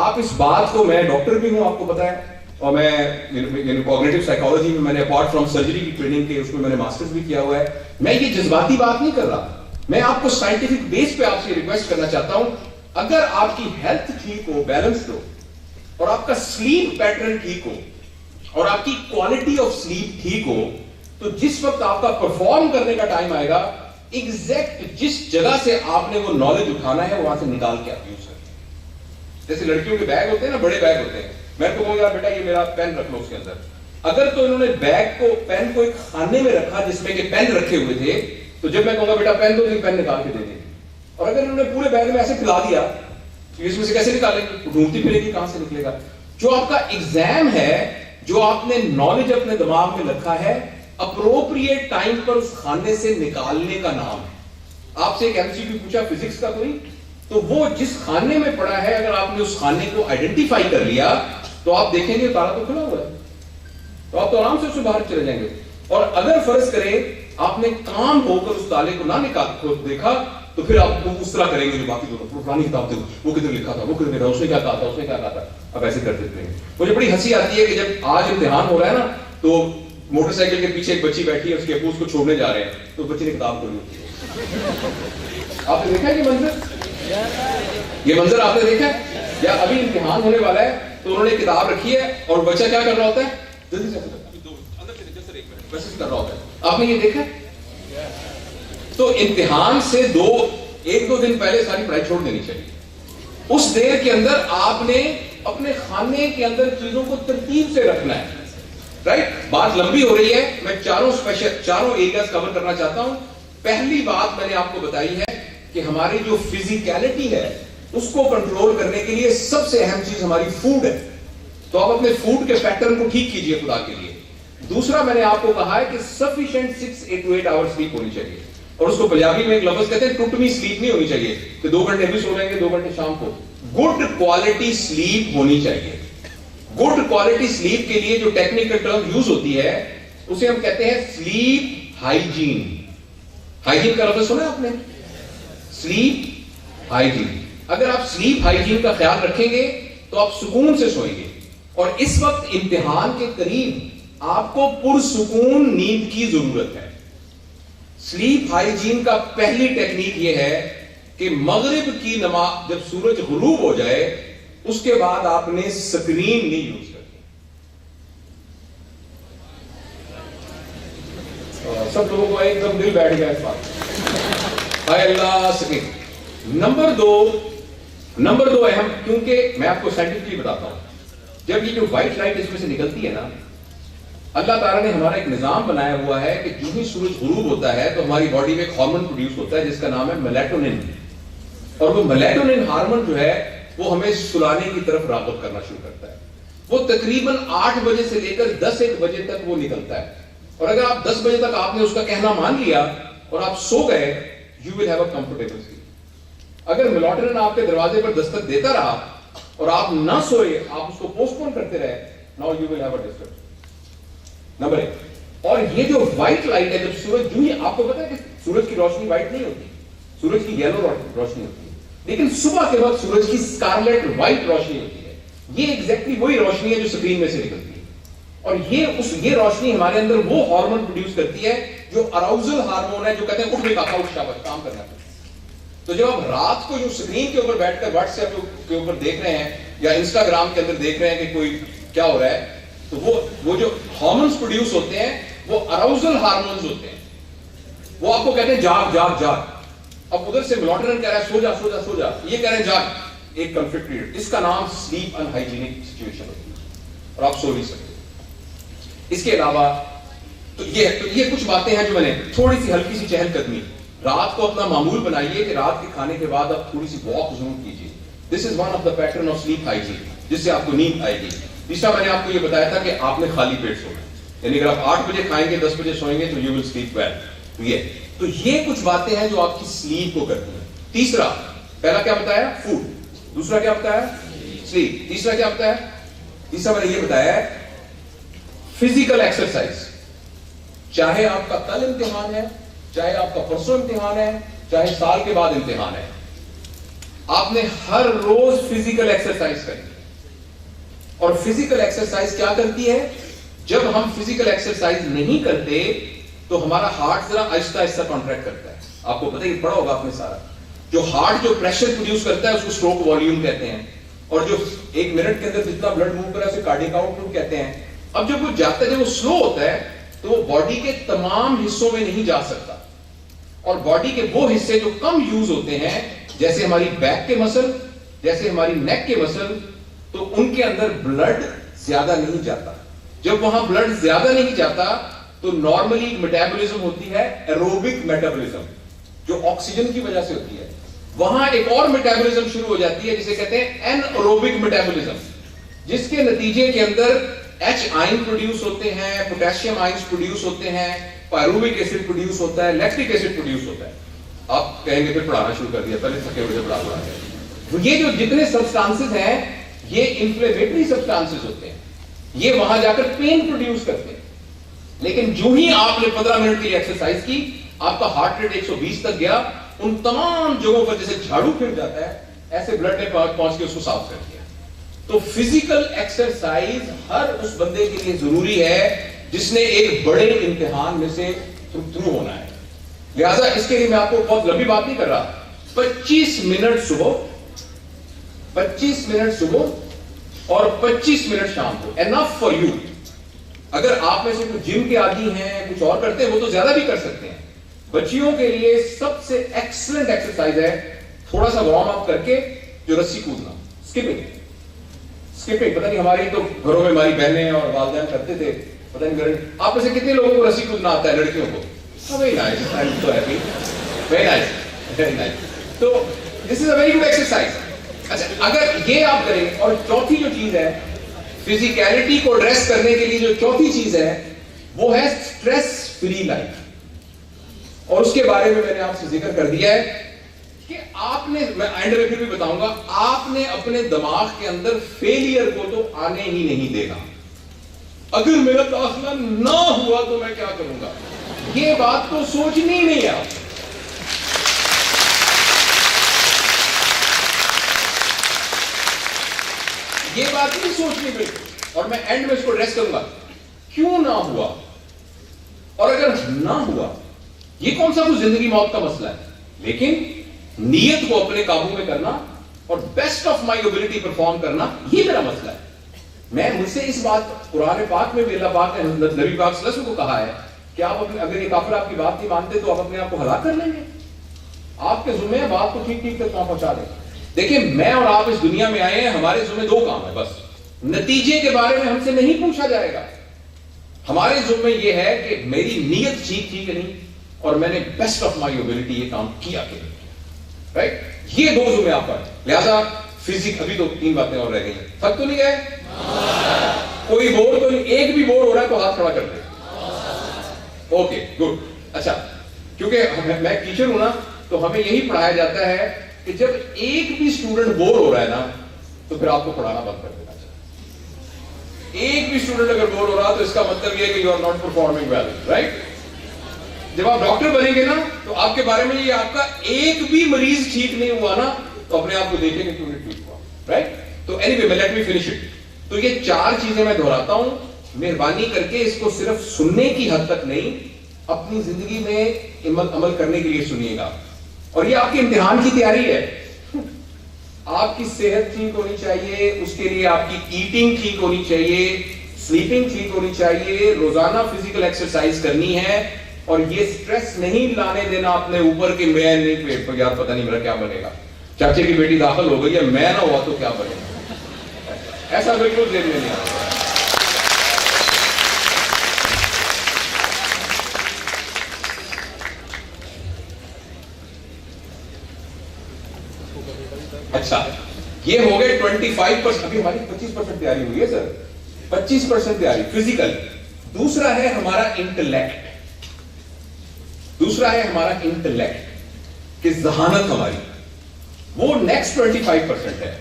آپ اس بات کو, میں ڈاکٹر بھی ہوں آپ کو پتا ہے, اور میں کوگنیٹو سائیکالوجی میں نے اپارٹ فرام سرجری کی ٹریننگ کی, اس میں نے ماسٹرز بھی کیا ہوا ہے. میں یہ جذباتی بات نہیں کر رہا, میں آپ کو سائنٹیفک بیس پہ آپ سے ریکویسٹ کرنا چاہتا ہوں. اگر آپ کی ہیلتھ ٹھیک ہو, بیلنسڈ ہو, اور آپ کا سلیپ پیٹرن ٹھیک ہو, اور آپ کی کوالٹی آف سلیپ ٹھیک ہو, تو جس وقت آپ کا پرفارم کرنے کا ٹائم آئے گا, ایگزیکٹ جس جگہ سے آپ نے وہ نالج اٹھانا ہے وہاں سے نکال کے آپ یوز کریں. جیسے لڑکیوں کے بیگ ہوتے ہیں نا, بڑے بیگ ہوتے ہیں, میں کو کہوں گا بیٹا یہ میرا پین رکھ لو اس کے اندر. اگر تو انہوں نے بیگ کو, پین کو ایک خانے میں رکھا جس میں کہ پین رکھے ہوئے تھے, تو جب میں کہوں گا بیٹا پین دو, تو پین نکال کے دے دیں. اور اگر انہوں نے پورے بیگ میں ایسے پھیلا دیا تو اس میں سے کیسے نکالیں گے, ڈھونڈتی پھرے گی, کہاں سے نکلے گا. جو آپ کا ایگزام ہے, جو آپ نے نالج اپنے دماغ میں رکھا ہے, اپروپریٹ ٹائم پر اس خانے سے نکالنے کا نام ہے. آپ سے ایک MCQ پوچھا فزکس کا کوئی, تو وہ جس خانے میں پڑا ہے, اگر آپ نے اس خانے کو آئیڈینٹیفائی کر لیا تو آپ دیکھیں گے تالا تو کھلا ہوا ہے, تو آپ تو آرام سے اس سے باہر چلے جائیں گے. اور اگر فرض کریں آپ نے کام ہو کر اس تالے کو نہ نکال دیکھا, تو پھر آپ اس طرح کریں گے جو باقی دونوں پرانی کتاب تھی, وہ کدھر لکھا تھا, وہ کدھر لکھا, اس نے کیا کہا تھا, اس نے کیا کہا تھا, اب ایسے کر دیتے ہیں. مجھے بڑی ہنسی آتی ہے کہ جب آج امتحان ہو رہا ہے نا, تو موٹر سائیکل کے پیچھے ایک بچی بیٹھی ہے, اس کے ابو اس کو چھوڑنے جا رہے ہیں, تو بچی نے کتاب کھولی ہوتی ہے. آپ نے دیکھا ہے یہ منظر آپ نے دیکھا ہے, یا ابھی امتحان ہونے والا ہے تو انہوں نے کتاب رکھی ہے اور بچہ کیا کر رہا ہوتا ہے, جلدی سے میسج کر رہا ہوتا ہے. آپ نے یہ دیکھا ہے؟ تو امتحان سے ایک دو دن پہلے ساری پڑھائی چھوڑ دینی چاہیے. اس دیر کے اندر آپ نے اپنے خانے کے اندر چیزوں کو ترتیب سے رکھنا ہے. رائٹ, بات لمبی ہو رہی ہے, میں چاروں ایریاز کور کرنا چاہتا ہوں. پہلی بات میں نے آپ کو بتائی ہے کہ ہماری جو فزیکیلٹی ہے اس کو کنٹرول کرنے کے لیے سب سے اہم چیز ہماری فوڈ ہے. تو آپ اپنے فوڈ کے پیٹرن کو ٹھیک کیجئے خدا کے لیے. دوسرا میں نے آپ کو کہا ہے کہ سفیشینٹ 6 to 8 آور سلیپ ہونی چاہیے, اور اس کو پنجابی میں ایک لفظ کہتے ہیں ٹوٹمی سلیپ نہیں ہونی چاہیے کہ 2 گھنٹے ابھی سو جائیں گے 2 گھنٹے شام کو. گڈ کوالٹی سلیپ ہونی چاہیے. گڈ کوالٹی سلیپ کے لیے جو ٹیکنیکل ٹرم یوز ہوتی ہے اسے ہم کہتے ہیں سلیپ ہائیجین. ہائیجین کا لفظ سنا آپ نے, سلیپ ہائیجین. اگر آپ سلیپ ہائیجین کا خیال رکھیں گے تو آپ سکون سے سوئیں گے. اور اس وقت امتحان کے قریب آپ کو پرسکون نیند کی ضرورت ہے. سلیپ ہائیجین کا پہلی ٹیکنیک یہ ہے کہ مغرب کی نماز جب سورج غروب ہو جائے اس کے بعد آپ نے سکرین نہیں یوز کرنی. سب لوگوں کو ایک دم دل بیٹھ گیا اس بات, اے اللہ سکرین. نمبر دو اہم, کیونکہ میں آپ کو سائنٹیفکلی بتاتا ہوں, جب یہ جو وائٹ لائٹ اس میں سے نکلتی ہے نا, اللہ تعالیٰ نے ہمارا ایک نظام بنایا ہوا ہے کہ جو ہی سورج غروب ہوتا ہے تو ہماری باڈی میں ایک ہارمون پروڈیوس ہوتا ہے جس کا نام ہے میلیٹونن. اور وہ میلیٹونن ہارمون جو ہے وہ ہمیں سلانے کی طرف راغب کرنا شروع کرتا ہے. وہ تقریباً 8 بجے سے لے کر 10-1 بجے تک وہ نکلتا ہے. اور اگر آپ 10 بجے تک آپ نے اس کا کہنا مان لیا اور آپ سو گئے, you will have a comfortable slip. اگر میلیٹونن آپ کے دروازے پر دستک دیتا رہا اور آپ نہ سوئے, آپ اس کو پوسٹ پون کرتے رہے, now you will have a disturbance. Number 1. اور یہ جو وائٹ لائٹ ہے, جب سورج جو ہی, آپ کو پتا ہے کہ سورج کی روشنی وائٹ نہیں ہوتی, سورج کی یلو روشنی ہوتی ہے, لیکن صبح کے وقت سورج کی اسکارلیٹ وائٹ روشنی ہوتی ہے. یہ ایگزیکٹلی وہی روشنی ہے جو اسکرین میں سے نکلتی ہے, اور یہ روشنی ہمارے اندر وہ ہارمون پروڈیوس کرتی ہے جو اراؤزل ہارمون ہے, جو کہتے ہیں اٹھ کا اٹھ شابت کام کرنا. تو جب آپ رات کو جو اسکرین کے اوپر بیٹھ کر واٹس ایپ کے اوپر دیکھ رہے ہیں یا انسٹاگرام کے اندر دیکھ رہے ہیں کہ کوئی کیا ہو رہا ہے, تو وہ جو ہارمونز پروڈیوس ہوتے ہیں وہ اراؤزل ہارمونز ہوتے ہیں, وہ آپ کو کہتے ہیں جاگ جاگ جاگ. اب ادھر سے میلاٹونن کہہ رہا ہے سو جا سو جا سو جا, یہ کہہ رہے ہیں جاگ. ایک کنفلکٹ کریٹ, اس کا نام سلیپ ان ہائیجینک سچویشن ہوتی ہے, اور آپ سو نہیں سکتے. اس کے علاوہ تو یہ کچھ باتیں ہیں جو میں نے تھوڑی سی ہلکی سی چہل قدمی. رات کو اپنا معمول بنائیے کہ رات کے کھانے کے بعد آپ تھوڑی سی واک ضرور کیجیے. This is one of the pattern of sleep hygiene, جس سے آپ کو نیند آئے گی. تیسرا میں نے آپ کو یہ بتایا تھا کہ آپ نے خالی پیٹ سونا, یعنی اگر آپ 8 بجے کھائیں گے 10 بجے سوئیں گے تو یو ول سلیپ ویل. تو یہ کچھ باتیں ہیں جو آپ کی سلیپ کو کرتی ہیں. تیسرا, پہلا کیا بتایا, فوڈ. دوسرا کیا بتایا, سلیپ. تیسرا کیا بتایا, تیسرا میں نے یہ بتایا ہے فزیکل ایکسرسائز. چاہے آپ کا کل امتحان ہے, چاہے آپ کا پرسوں امتحان ہے, چاہے سال کے بعد امتحان ہے, آپ نے ہر روز فزیکل ایکسرسائز کرنی. اور فزیکل ایکسرسائز کیا کرتی ہے, جب ہم فزیکل ایکسرسائز نہیں کرتے تو ہمارا ہارٹ ذرا آہستہ آہستہ کانٹریکٹ کرتا ہے. آپ کو پتہ ہے, یہ پڑھا ہوگا آپ نے سارا, جو ہارٹ جو پریشر پروڈیوس کرتا ہے اس کو اسٹروک والیوم کہتے ہیں, اور جو 1 منٹ کے اندر جتنا بلڈ موو کرا ہے اسے کارڈیک آؤٹ پٹ کہتے ہیں. اب جب وہ جاتا ہے, جب وہ سلو ہوتا ہے تو وہ باڈی کے تمام حصوں میں نہیں جا سکتا, اور باڈی کے وہ حصے جو کم یوز ہوتے ہیں, جیسے ہماری بیک کے مسل, جیسے ہماری نیک کے مسل, تو ان کے اندر بلڈ زیادہ نہیں جاتا. جب وہاں بلڈ زیادہ نہیں جاتا تو نارملی میٹابولزم ہوتی ہے ایروبک میٹابولزم, جو آکسیجن کی وجہ سے ہوتی ہے. وہاں ایک اور میٹابولزم شروع ہو جاتی ہے جسے کہتے ہیں اینروبک میٹابولزم, جس کے نتیجے کے اندر ایچ آئن پروڈیوس ہوتے ہیں, پوٹیشیم آئنز پروڈیوس ہوتے ہیں, پائروبک ایسڈ پروڈیوس ہوتا ہے, لیکٹک ایسڈ پروڈیوس ہوتا ہے. آپ کہیں گے پھر پڑھانا شروع کر دیا, پہلے تھکے ہوئے پڑھا ہے. یہ جو جتنے سبسٹانسز ہیں یہ انفلیمیٹری سبسٹانسز ہوتے ہیں, یہ وہاں جا کر پین پروڈیوس کرتے ہیں. لیکن جو ہی آپ نے 15 منٹ کی ایکسرسائز کی, آپ کا ہارٹ ریٹ 120 تک گیا, ان تمام جگہوں پر جیسے جھاڑو پھر جاتا ہے ایسے بلڈ نے پہنچ کے اس کو صاف کر دیا. تو فزیکل ایکسرسائز ہر اس بندے کے لیے ضروری ہے جس نے ایک بڑے امتحان میں سے تھرو ہونا ہے. لہذا اس کے لیے میں آپ کو بہت لمبی بات نہیں کر رہا, 25 منٹ صبح, 25 منٹ صبح اور 25 منٹ شام کو, انف فار یو. اگر آپ میں سے کچھ جم کے عادی ہیں, کچھ اور کرتے ہیں, وہ تو زیادہ بھی کر سکتے ہیں. بچیوں کے لیے سب سے ایکسلنٹ ایکسرسائز ہے تھوڑا سا وارم اپ کر کے جو رسی کودنا, اسکپنگ. پتہ نہیں ہماری تو گھروں میں ہماری بہنیں اور والدین کرتے تھے, پتہ نہیں آپ میں سے کتنے لوگوں کو رسی کودنا آتا ہے لڑکیوں کو. Very nice, I am so happy, very nice, very nice. تو دس is a very good exercise. اچھا, اگر یہ آپ کریں, اور چوتھی جو چیز ہے فزیکلٹی کو ایڈریس کرنے کے لیے جو چوتھی چیز ہے وہ ہے اسٹریس فری لائف. اور اس کے بارے میں میں نے آپ سے ذکر کر دیا ہے کہ آپ نے, میں اینڈ میں پھر بھی بتاؤں گا, آپ نے اپنے دماغ کے اندر فیلئر کو تو آنے ہی نہیں دینا. اگر میرا داخلہ نہ ہوا تو میں کیا کروں گا, یہ بات تو سوچنی نہیں ہے آپ. یہ بات نہیں سوچنی بالکل. اور میں اینڈ میں اس کو ایڈریس کروں گا کیوں نہ ہوا, اور اگر نہ ہوا یہ کون سا کوئی زندگی موت کا مسئلہ ہے, لیکن نیت کو اپنے قابو میں کرنا اور best of my ability perform کرنا, یہ میرا مسئلہ ہے. میں مجھ سے اس بات قرآن پاک میں بھی اللہ پاک نے نبی پاک صلی اللہ علیہ وسلم کو کہا ہے کہ آپ اپنے, اگر یہ کافر آپ کی بات نہیں مانتے تو آپ اپنے آپ کو ہلاک کر لیں گے. آپ کے ذمہ بات کو ٹھیک ٹھیک تک پہنچا دیں. دیکھیں, میں اور آپ اس دنیا میں آئے ہیں, ہمارے ذمہ 2 کام ہے بس. نتیجے کے بارے میں ہم سے نہیں پوچھا جائے گا. ہمارے ذمہ یہ ہے کہ میری نیت ٹھیک تھی کہ نہیں, اور میں نے بیسٹ آف مائی ایبلٹی یہ کام کیا کہ نہیں. رائٹ, یہ 2 ذمہ آپ پر. لہذا فزیک, ابھی تو 3 باتیں اور رہ گئی ہیں. تھک تو نہیں گئے؟ کوئی بور تو نہیں, ایک بھی بور ہو رہا ہے تو ہاتھ کھڑا کر دیں. Okay good. اچھا, کیونکہ میں ٹیچر ہوں نا, تو ہمیں یہی پڑھایا جاتا ہے کہ جب ایک بھی اسٹوڈنٹ بور ہو رہا ہے نا تو پھر آپ کو پڑھانا بند کر دینا چاہیے. ایک بھی اسٹوڈنٹ اگر بور ہو رہا تو اس کا مطلب یہ ہے کہ you are not performing well, right. جب آپ ڈاکٹر بنیں گے نا تو آپ کے بارے میں یہ آپ کا ایک بھی مریض ٹھیک نہیں ہوا نا تو اپنے آپ کو دیکھیں کہ کیوں نہیں ٹھیک ہوا, رائٹ. تو any way let me finish it. تو یہ 4 چیزیں میں دہراتا ہوں, مہربانی کر کے اس کو صرف سننے کی حد تک نہیں, اپنی زندگی میں عمل کرنے کے لیے سنیے گا. اور یہ آپ کے امتحان کی تیاری ہے. آپ کی صحت ٹھیک ہونی چاہیے, اس کے لیے آپ کی ایٹنگ ٹھیک ہونی چاہیے, سلیپنگ ٹھیک ہونی چاہیے, روزانہ فزیکل ایکسرسائز کرنی ہے, اور یہ سٹریس نہیں لانے دینا اپنے اوپر کہ میں نہیں پیٹ پر, یار پتہ نہیں میرا کیا بنے گا, چاچے کی بیٹی داخل ہو گئی ہے, میں نہ ہوا تو کیا بنے گا. ایسا بالکل ذہن میں نہیں آتا. اچھا, یہ ہو گئے 25%. ابھی ہماری 25% تیاری ہوئی ہے سر, 25% تیاری فزیکل. دوسرا ہے ہمارا انٹلیکٹ, دوسرا ہے ہمارا انٹلیکٹ کہ ذہانت ہماری, وہ نیکسٹ 25% ہے.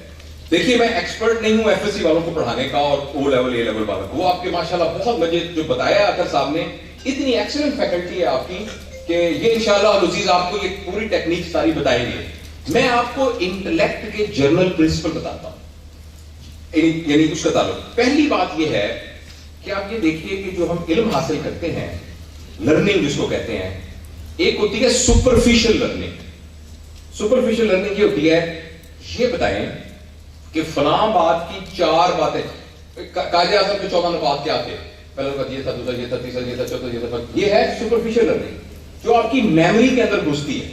دیکھیے میں ایکسپرٹ نہیں ہوں ایف ایس سی والوں کو پڑھانے کا اور او لیول اے لیول والوں کو, وہ آپ کے ماشاءاللہ بہت مجھے جو بتایا اکر صاحب نے, اتنی ایکسلنٹ فیکلٹی ہے آپ کی کہ یہ انشاءاللہ العزیز آپ کو یہ پوری ٹیکنیک ساری بتائیں گے. میں آپ کو انٹلیکٹ کے جنرل پرنسپل بتاتا ہوں, یعنی اس کا تعلق. پہلی بات یہ ہے کہ آپ یہ دیکھیے کہ جو ہم علم حاصل کرتے ہیں, لرننگ جس کو کہتے ہیں, ایک ہوتی ہے سپرفیشل لرننگ. سپرفیشل لرننگ یہ ہوتی ہے, یہ بتائیں کہ فلاں بات کی 4 باتیں, قائد اعظم کے 14 نکات کیا تھے, پہلا نکات یہ تھا, دوسرا یہ تھا, تیسرا یہ تھا, چوتھا یہ تھا. یہ ہے سپرفیشل لرننگ جو آپ کی میموری کے اندر گھستی ہے.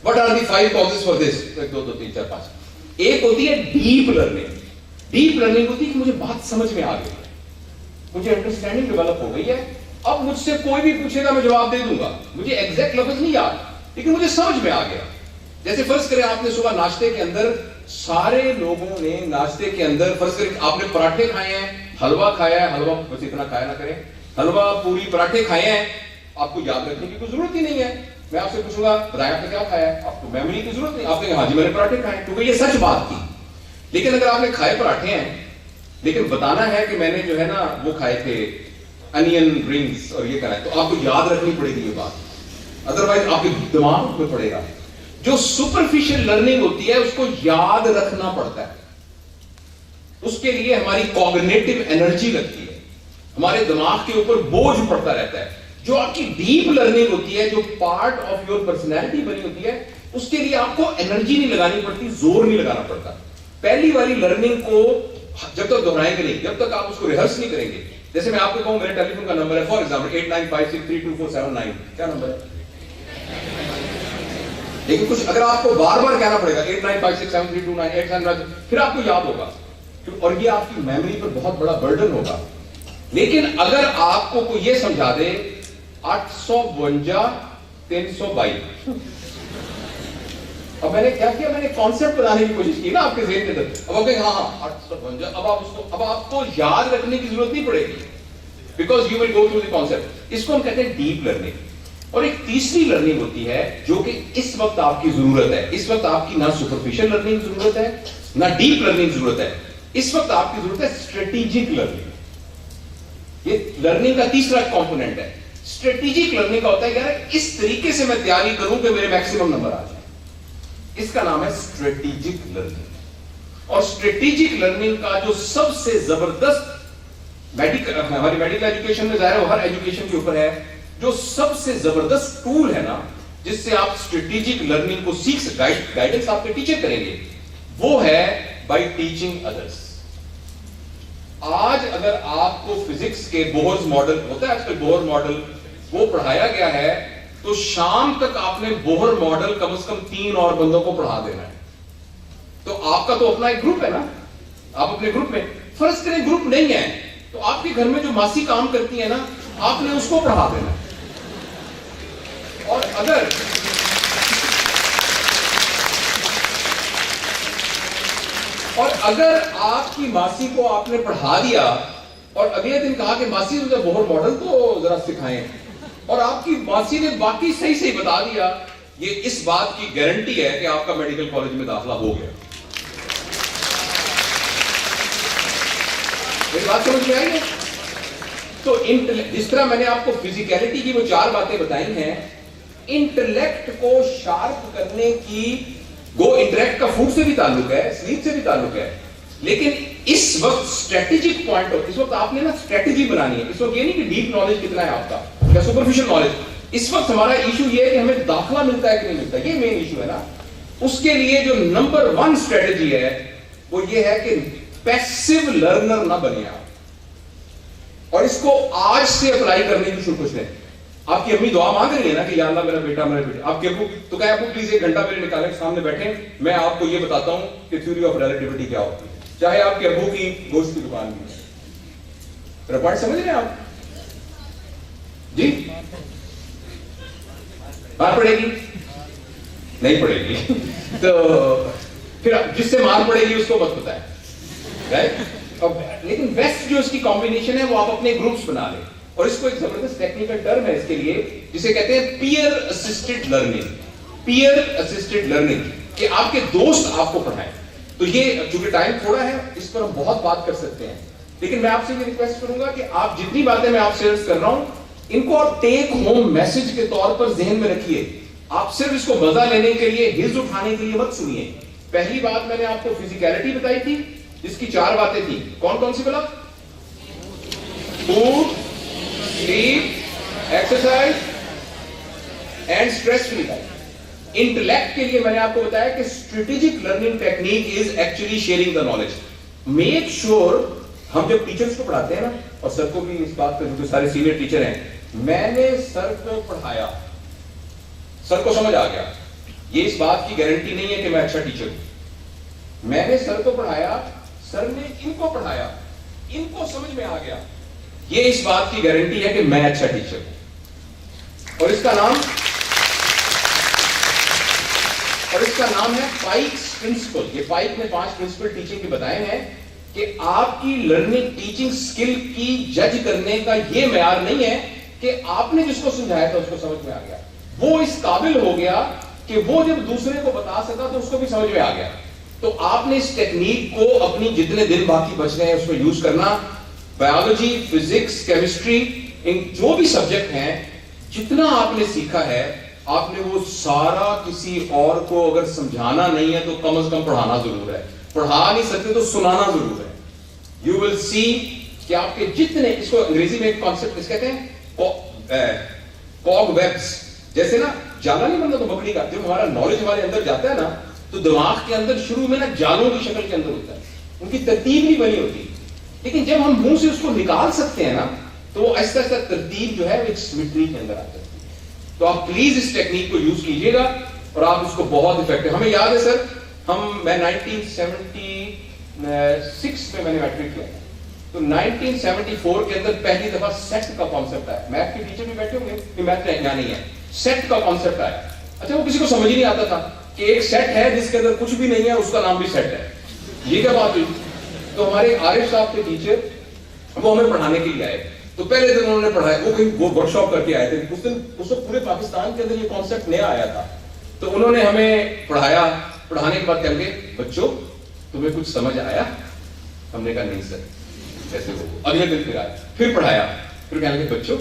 What are the 5 causes for this? 1 2 3 4 5. ایک ہوتی ہے ڈیپ لرننگ. ڈیپ لرننگ ہوتی ہے کہ مجھے بات سمجھ میں آ گئی ہے, مجھے انڈرسٹینڈنگ ڈیولپ ہو گئی ہے, اب مجھ سے کوئی بھی پوچھے گا میں جواب دے دوں گا, مجھے ایگزیکٹ لفظ نہیں یاد لیکن مجھے سمجھ میں آ گیا. جیسے فرض کریں آپ نے صبح ناشتے کے اندر, سارے لوگوں نے ناشتے کے اندر فرض کریں آپ نے پراٹھے کھائے ہیں, حلوہ کھایا ہے, حلوہ بس اتنا کھایا نہ کریں, حلوہ پوری پراٹھے کھائے ہیں, آپ کو یاد رکھنے کی کوئی ضرورت ہی نہیں ہے. میں آپ سے پوچھوں گا بتائیں آپ نے کیا کھایا ہے, آپ کو میموری کی ضرورت نہیں, آپ نے ہاں جی میں نے پراٹھے کھائے, کیونکہ یہ سچ بات تھی. لیکن اگر آپ نے کھائے پراٹھے ہیں لیکن بتانا ہے کہ میں نے جو ہے نا وہ کھائے تھے انین رنگز اور یہ کھایا, تو آپ کو یاد رکھنی پڑے گی یہ بات, ادروائز آپ کے دماغ میں پڑے گا. جو سپرفیشل لرننگ ہوتی ہے اس کو یاد رکھنا پڑتا ہے, اس کے لیے ہماری کوگنیٹو انرجی لگتی ہے, ہمارے دماغ کے اوپر بوجھ پڑتا رہتا ہے. جو آپ کی ڈیپ لرننگ ہوتی ہے, جو پارٹ آف یور پرسنالٹی بنی ہوتی ہے, اس کے لیے آپ کو انرجی نہیں لگانی پڑتی, زور نہیں لگانا پڑتا. پہلی والی لرننگ کو جب تک دہرائیں گے نہیں, جب تک آپ اس کو ریہرس نہیں کریں گے. جیسے میں آپ کو کہوں میرے ٹیلی فون کا نمبر ہے فار ایگزامپل 8956322479, کیا نمبر ہے, لیکن کچھ اگر آپ کو بار بار کہنا پڑے گا 8956732987, پھر آپ کو یاد ہوگا, اور یہ آپ کی میموری پر بہت بڑا برڈن ہوگا. لیکن اگر آپ کو کوئی یہ سمجھا دے 852 322, اب میں نے کیا کیا, میں نے کانسیپٹ بنانے کی کوشش کی نا آپ کے ذہن کے اندر, اب آپ کہیں ہاں 852, اب آپ کو یاد رکھنے کی ضرورت نہیں پڑے گی, because you will go through the concept. اس کو ہم کہتے ہیں ڈیپ لرننگ. اور ایک تیسری لرننگ ہوتی ہے جو کہ اس وقت آپ کی ضرورت ہے. اس وقت آپ کی نہ سپرفیشل لرننگ ضرورت ہے نہ ڈیپ لرننگ ضرورت ہے, اس وقت آپ کی ضرورت ہے اسٹریٹجک لرننگ. یہ لرننگ کا تیسرا کمپوننٹ ہے. اسٹریٹجک لرننگ کا ہوتا ہے یار اس طریقے سے میں تیاری کروں کہ میرے میکسیمم نمبر آ جائیں, اس کا نام ہے اسٹریٹجک لرننگ. اور اسٹریٹجک لرننگ کا جو سب سے زبردست ہماری میڈیکل ایجوکیشن میں ظاہر ہے ہر ایجوکیشن کے اوپر ہے, جو سب سے زبردست ٹول ہے نا جس سے آپ اسٹریٹجک لرننگ کو سیکھ سکتے, گائیڈنس آپ کے ٹیچر کریں گے, وہ ہے بائی ٹیچنگ ادرس. آج اگر آپ کو فزکس کے بوہرز ماڈل ہوتا ہے, آج کل بوہر ماڈل وہ پڑھایا گیا ہے, تو شام تک آپ نے بوہر ماڈل کم از کم 3 اور بندوں کو پڑھا دینا ہے. تو آپ کا تو اپنا ایک گروپ ہے نا, آپ اپنے گروپ میں فرض کریں گروپ نہیں ہے تو آپ کے گھر میں جو ماسی کام کرتی ہے نا, آپ نے اس کو پڑھا دینا ہے. اور اگر آپ کی ماسی کو آپ نے پڑھا دیا اور اگلے دن کہا کہ ماسی مجھے بہت ماڈل تو ذرا سکھائیں, اور آپ کی ماسی نے باقی صحیح بتا دیا, یہ اس بات کی گارنٹی ہے کہ آپ کا میڈیکل کالج میں داخلہ ہو گیا. میری بات سمجھ میں آئی ہے؟ تو جس طرح میں نے آپ کو فزیکلٹی کی وہ 4 باتیں بتائی ہیں، انٹلیکٹ کو شارپ کرنے کی گو انٹلیکٹ کا فوڈ سے بھی تعلق ہے، سلیپ سے بھی تعلق ہے، لیکن اس وقت اسٹریٹجک پوائنٹ اس وقت آپ نے نا اسٹریٹجی بنانی ہے. اس وقت یہ نہیں کہ ڈیپ نالج کتنا ہے آپ کا یا سپرفیشل نالج. اس وقت ہمارا ایشو یہ ہے کہ ہمیں داخلہ ملتا ہے کہ نہیں ملتا، یہ مین ایشو ہے نا. اس کے لیے جو نمبر 1 اسٹریٹجی ہے وہ یہ ہے کہ پیسو لرنر نہ بنے آپ. اور اس کو آج سے اپلائی کرنے کی کوشش کریں. آپ کی امی دعا مانگ رہی ہے نا کہ یا اللہ میرا بیٹا میرا بیٹا. آپ کے ابو تو کہے ابو پلیز 1 گھنٹہ میرے نکالیں سامنے بیٹھیں، میں آپ کو یہ بتاتا ہوں کہ تھیوری آف ریلیٹیوٹی کیا ہوتی ہے، چاہے آپ کے ابو کی گوشت کی دکان بھی ہے. میرا پوائنٹ سمجھ رہے ہیں آپ؟ جی مار پڑے گی؟ نہیں پڑے گی. تو پھر جس سے مار پڑے گی اس کو مت بتائیں، رائٹ؟ لیکن بیسٹ جو اس کی کمبینیشن ہے وہ آپ اپنے گروپس بنا لیں. اور اس کو ایک زبردست ٹیکنیکل ٹرم ہے اس کے لیے جسے کہتے ہیں peer assisted learning. Peer assisted learning کہ آپ کے دوست آپ کو پڑھائیں. تو یہ چونکہ ٹائم تھوڑا ہے اس پر ہم بہت بات کر سکتے ہیں، لیکن میں آپ سے یہ ریکویسٹ کروں گا کہ آپ جتنی باتیں میں آپ سے عرض کر رہا ہوں ان کو آپ ٹیک ہوم میسج کے طور پر ذہن میں رکھیے. آپ صرف اس کو مزہ لینے کے لیے ہز اٹھانے کے لیے مت سنیے. پہلی بات میں نے آپ کو فزیکلٹی بتائی تھی جس کی 4 باتیں تھیں. کون کون سی بلا؟ Food, slip, exercise and stress free life. Intellect کے لیے میں نے آپ کو بتایا کہ strategic learning technique is actually sharing the knowledge. Make sure ہم جب ٹیچرز کو پڑھاتے ہیں نا، اور سر کو بھی اس بات پہ جو سارے سینئر ٹیچر ہیں، میں نے سر کو پڑھایا، سر کو سمجھ آ گیا، یہ اس بات کی گارنٹی نہیں ہے کہ میں اچھا ٹیچر ہوں. میں نے سر کو پڑھایا، سر نے ان کو پڑھایا، ان کو سمجھ میں آ گیا، یہ اس بات کی گارنٹی ہے کہ میں اچھا ٹیچر ہوں. اور اس کا نام ہے پائکس پرنسپل. یہ پائک نے 5 پرنسپل ٹیچنگ کے بتائے ہیں کہ آپ کی لرننگ ٹیچنگ سکل کی جج کرنے کا یہ معیار نہیں ہے کہ آپ نے جس کو سمجھایا تھا اس کو سمجھ میں آ گیا، وہ اس قابل ہو گیا کہ وہ جب دوسرے کو بتا سکا تو اس کو بھی سمجھ میں آ گیا. تو آپ نے اس ٹیکنیک کو اپنی جتنے دن باقی بچ گئے ہیں اس میں یوز کرنا. بایولوجی، فزکس، کیمسٹری، ان جو بھی سبجیکٹ ہیں، جتنا آپ نے سیکھا ہے آپ نے وہ سارا کسی اور کو اگر سمجھانا نہیں ہے تو کم از کم پڑھانا ضرور ہے. پڑھا نہیں سکتے تو سنانا ضرور ہے. یو ول سی کہ آپ کے جتنے، اس کو انگریزی میں ایک کانسیپٹ کہتے ہیں کاگ ویبس. جیسے نا جالا نہیں بنتا تو بکری کا، جب ہمارا نالج ہمارے اندر جاتا ہے نا تو دماغ کے اندر شروع میں نا جالوں کی شکل کے اندر ہوتا ہے، ان کی ترتیب نہیں بنی ہوتی. لیکن جب ہم منہ سے اس کو نکال سکتے ہیں نا تو وہ ایسا ایسا ترتیب جو ہے ایک سیمیٹری کے اندر آ جاتی ہے. تو آپ پلیز اس ٹیکنیک کو یوز کیجئے گا اور آپ اس کو بہت افیکٹو. ہمیں یاد ہے سر، میں 1976 میں نے میٹرک کیا تو 1974 کے اندر پہلی دفعہ سیٹ کا کانسیپٹ آیا. میتھ کے ٹیچر بھی بیٹھے ہوں گے کہ میتھ یہاں نہیں ہے. سیٹ کا کانسیپٹ آیا. اچھا وہ کسی کو سمجھ ہی نہیں آتا تھا کہ ایک سیٹ ہے جس کے اندر کچھ بھی نہیں ہے، اس کا نام بھی سیٹ ہے. یہ کیا بات ہوئی؟ تو ہمارے عارف صاحب کے ٹیچر وہ ہمیں پڑھانے کے لیے آئے. تو پہلے دن انہوں نے پڑھایا، وہ ورک شاپ کر کے آئے تھے. اس وقت پورے پاکستان کے اندر یہ کانسیپٹ نیا آیا تھا. تو انہوں نے ہمیں پڑھایا. پڑھانے کے بعد کہیں گے بچوں تمہیں کچھ سمجھ آیا؟ ہم نے کہا نہیں سر. ایسے وہ اگلے دن پھر آئے، پھر پڑھایا. پھر کہنے لگے بچوں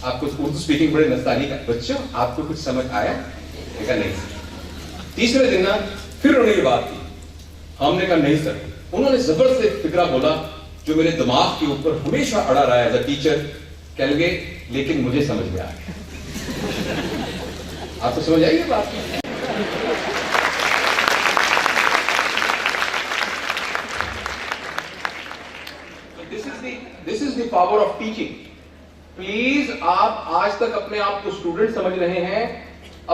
آپ کو اردو اسپیکنگ بڑے نستعلیق ہے، بچوں آپ کو کچھ سمجھ آیا؟ میں کہا نہیں سر. تیسرے دن نا پھر انہوں نے یہ بات کی. ہم نے کہا نہیں سر. انہوں نے زبردست ایک فکرہ بولا جو میرے دماغ کے اوپر ہمیشہ اڑا رہا ہے ایز اے ٹیچر. کہنے لگے لیکن مجھے سمجھ میں آ گیا. آپ کو سمجھ آئی یہ بات؟ This is the power of teaching. Please آپ آج تک اپنے آپ کو اسٹوڈنٹ سمجھ رہے ہیں،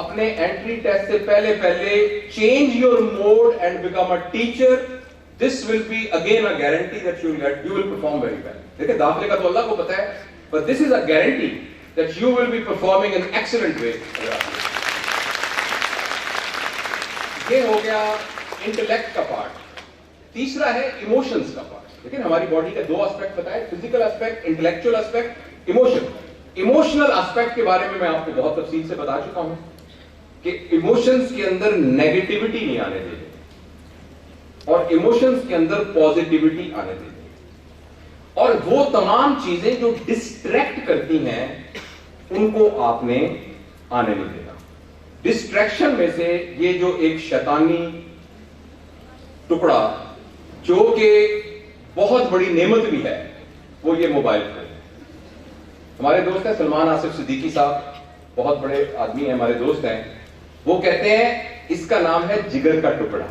اپنے انٹری ٹیسٹ سے پہلے change your mood and become a teacher. This will be again a guarantee that you will perform very well. دیکھیں داخلے کا تو اللہ کو پتا ہے، but this is a guarantee that you will be performing in excellent way. یہ ہو گیا انٹلیکٹ کا پارٹ. تیسرا ہے ایموشنز کا پارٹ. لیکن ہماری باڈی کے 2 اسپیکٹ بتائے، physical aspect, intellectual aspect, emotion. Emotional aspect کے بارے میں میں آپ کو بہت تفصیل سے بتا چکا ہوں کہ ایموشنز کے اندر نیگیٹیوٹی نہیں آنے دیں اور ایموشنز کے اندر پازیٹیوٹی آنے دیں. اور وہ تمام چیزیں جو ڈسٹریکٹ کرتی ہیں ان کو آپ نے آنے نہیں دینا. ڈسٹریکشن میں سے یہ جو ایک شیطانی ٹکڑا جو کہ بہت بڑی نعمت بھی ہے وہ یہ موبائل فون ہے. ہمارے دوست ہیں سلمان آصف صدیقی صاحب, بہت بڑے آدمی ہیں, ہمارے دوست ہیں. وہ کہتے ہیں اس کا نام ہے جگر کا ٹکڑا.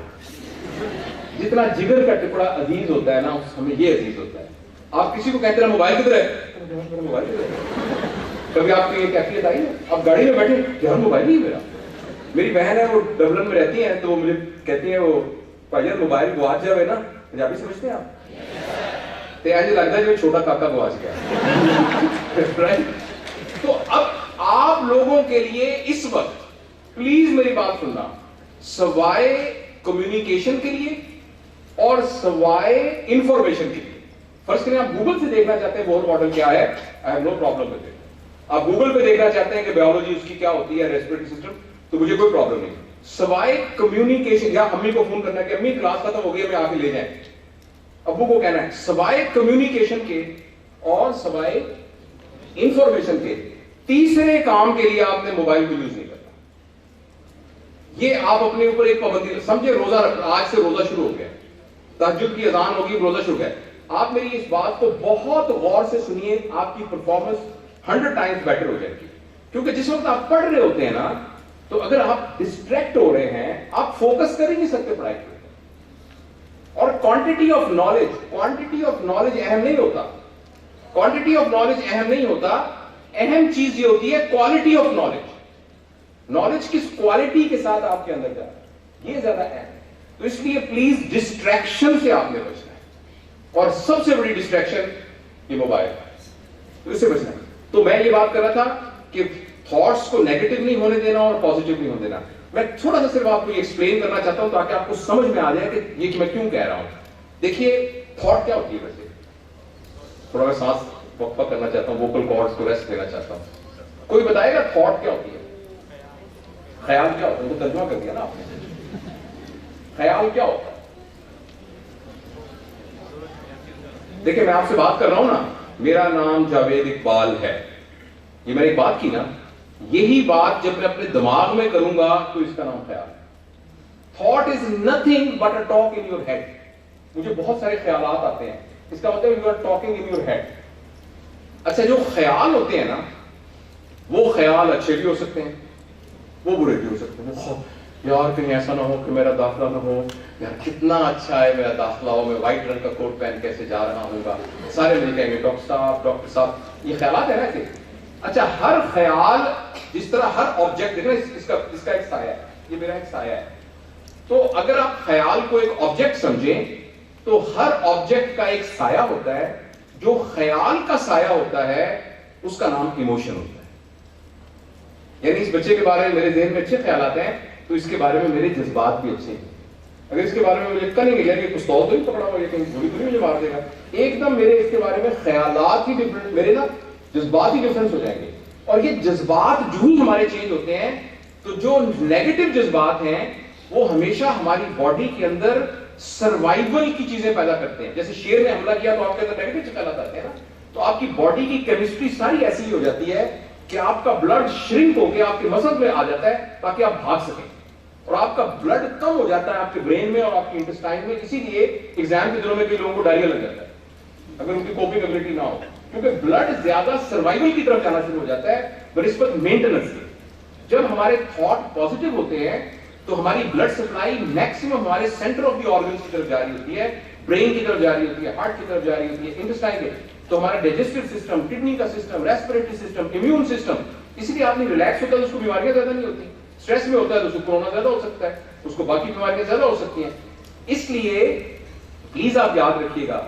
جتنا جگر کا ٹکڑا عزیز ہوتا ہے نا ہمیں یہ عزیز ہوتا ہے. آپ کسی کو کہتے ہیں موبائل کدھر ہے, موبائل کدھر ہے. کبھی آپ کی یہ کیفیت آئی ہے آپ گاڑی میں بیٹھے یار موبائل نہیں میرا. میری بہن ہے وہ ڈبلن میں رہتی ہیں تو وہ مجھے کہتی ہیں وہ بھائی موبائل گواچ جائے نا, پنجابی سمجھتے ہیں آپ, تو ایسے لگتا ہے جو چھوٹا کاکا گواچ گیا. تو اب آپ لوگوں کے لیے اس وقت پلیز میری بات سننا, سوائے کمیونیکیشن کے لیے اور سوائے انفارمیشن کے لیے, فرض کریں آپ گوگل سے دیکھنا چاہتے ہیں بور ماڈل کیا ہے, I have no problem with it. آپ گوگل پہ دیکھنا چاہتے ہیں کہ بایولوجی اس کی کیا ہوتی ہے, ریسپریٹری سسٹم, تو مجھے کوئی پرابلم نہیں. سوائے کمیونیکیشن, یا امی کو فون کرنا کہ امی کلاس ختم ہو گئی ہے, میں آ کے لے جائیں, ابو کو کہنا ہے. سوائے کمیونیکیشن کے اور سوائے انفارمیشن کے تیسرے کام کے لیے آپ نے موبائل کو یوز نہیں کرنا. یہ آپ اپنے اوپر ایک پابندی سمجھے. روزہ رکھنا, آج سے روزہ شروع ہو گیا, تہجد کی اذان ہوگی, روزہ شروع ہے. آپ میری اس بات کو بہت غور سے سنیے, آپ کی پرفارمنس 100 ٹائمز بیٹر ہو جائے گی. کیونکہ جس وقت آپ پڑھ رہے ہوتے ہیں نا تو اگر آپ ڈسٹریکٹ ہو رہے ہیں آپ فوکس کر ہی نہیں سکتے پڑھائی پہ. اور کوانٹٹی آف نالج اہم نہیں ہوتا. کوانٹٹی آف نالج اہم نہیں ہوتا, اہم چیز یہ ہوتی ہے کوالٹی آف نالج. نالج کس کوالٹی کے ساتھ آپ کے اندر جا رہا ہے, یہ زیادہ اہم ہے. تو اس لیے پلیز ڈسٹریکشن سے آپ نے بچنا ہے, اور سب سے بڑی ڈسٹریکشن یہ موبائل ہے, تو اس سے بچنا ہے. تو میں یہ بات کر رہا تھا کہ تھاٹس کو نیگیٹو نہیں ہونے دینا اور پازیٹیو نہیں ہونے دینا. میں تھوڑا سا صرف آپ کو یہ ایکسپلین کرنا چاہتا ہوں تاکہ آپ کو سمجھ میں آ جائے کہ یہ میں کیوں کہہ رہا ہوں. دیکھیے تھاٹ کیا ہوتی ہے ویسے, تھوڑا میں سانس وقفہ کرنا چاہتا ہوں, ووکل کارڈز کو ریسٹ دینا چاہتا ہوں. کوئی بتائے گا تھاٹ کیا ہوتی ہے, خیال کیا ہوتا ہے؟ وہ ترجمہ کر دیا نا آپ نے. خیال کیا ہوتا ہے؟ دیکھیں میں آپ سے بات کر رہا ہوں نا, میرا نام جاوید اقبال ہے, یہ میں نے ایک بات کی نا, یہی بات جب میں اپنے دماغ میں کروں گا تو اس کا نام خیال ہے. Thought is nothing but a talk in your head. مجھے بہت سارے خیالات آتے ہیں, اس کا مطلب you are talking in your head. اچھا جو خیال ہوتے ہیں نا وہ خیال اچھے بھی ہو سکتے ہیں, وہ برے بھی ہو سکتے ہیں. یار کہیں ایسا نہ ہو کہ میرا داخلہ نہ ہو, یار کتنا اچھا ہے میرا داخلہ ہو, میں وائٹ رنگ کا کوٹ پہن کیسے جا رہا ہوں گا, سارے مل کہیں گے ڈاکٹر صاحب. یہ خیالات ہے نا ایسے. اچھا ہر خیال جس طرح ہر آبجیکٹ دیکھنا, اس کا ایک سایہ ہے, یہ میرا ایک سایہ ہے. تو اگر آپ خیال کو ایک آبجیکٹ سمجھیں تو ہر آبجیکٹ کا ایک سایہ ہوتا ہے. جو خیال کا سایہ ہوتا ہے اس کا نام ایموشن ہوتا ہے. یعنی اس بچے کے بارے میں میرے ذہن میں اچھے خیالات ہیں تو اس کے بارے میں میرے جذبات بھی اچھے ہیں. اگر اس کے بارے میں مجھے کہیں گے یار یہ پستول تو نہیں پکڑا ہوا, یہ کہیں گولی تو نہیں مجھے مار دے گا, ایک دم میرے اس کے بارے میں خیالات ہی ڈفرنٹ, میرے نا جذبات ہی ڈفرنس ہو جائیں گے. اور یہ جذبات جو ہی ہمارے چینج ہوتے ہیں تو جو نیگیٹو جذبات ہیں وہ ہمیشہ ہماری باڈی کے اندر سروائیول کی چیزیں پیدا کرتے ہیں. جیسے شیر نے حملہ کیا تو آپ کے اندر نیگیٹو خیالات آتے ہیں نا, تو آپ کی باڈی کی کیمسٹری ساری ایسی ہی ہو جاتی ہے کہ آپ کا بلڈ شرنک ہو کے آپ کے مسل میں آ جاتا ہے تاکہ آپ بھاگ سکیں, اور آپ کا بلڈ کم ہو جاتا ہے آپ کے برین میں اور آپ کے انٹسٹائن میں. اسی لیے ایگزام کے دنوں میں کئی لوگوں کو ڈائریا لگ جاتا ہے اگر ان کی کوپنگ ایبلٹی نہ ہو, کیونکہ بلڈ زیادہ سروائیول کی طرف جانا شروع ہو جاتا ہے بنسبت مینٹیننس کے. جب ہمارے تھاٹ پازیٹیو ہوتے ہیں تو ہماری بلڈ سپلائی میکسیمم ہمارے سینٹر آف دی آرگنز کی طرف جاری ہوتی ہے, برین کی طرف جاری ہوتی ہے, ہارٹ کی طرف جاری ہوتی ہے, انٹسٹائن کے. تو ہمارا ڈائجسٹو سسٹم, کڈنی کا system, respiratory system, immune system, اسی لیے آدمی ریلیکس ہوتا ہے تو اس کو بیماریاں زیادہ نہیں ہوتی. اسٹریس میں ہوتا ہے تو اس کو کورونا زیادہ ہو سکتا ہے, اس کو باقی بیماریاں زیادہ ہو سکتی ہیں. اس لیے پلیز آپ یاد رکھیے گا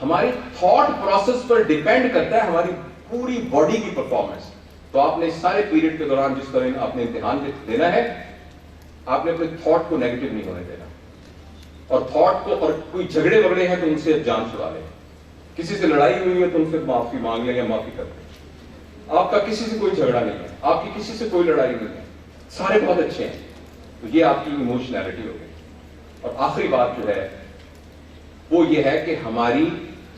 ہماری تھاٹ پروسیس پر ڈیپینڈ کرتا ہے ہماری پوری باڈی کی پرفارمنس. تو آپ نے اس سارے پیریڈ کے دوران جس طرح آپ نے امتحان دینا ہے آپ نے اپنے تھاٹ کو نیگیٹو نہیں ہونے دینا, اور تھاٹ کو, اور کوئی جھگڑے وگڑے ہیں تو ان سے جان چھڑا لیں, کسی سے لڑائی ہوئی ہے تو ان سے معافی مانگ لیں یا معافی کر دیں. آپ کا کسی سے کوئی جھگڑا نہیں ہے, آپ کی کسی سے کوئی لڑائی نہیں ہے, سارے بہت اچھے ہیں. تو یہ آپ کی ایموشنالٹی ہو گئی. اور آخری بات جو ہے وہ یہ ہے کہ ہماری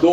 2।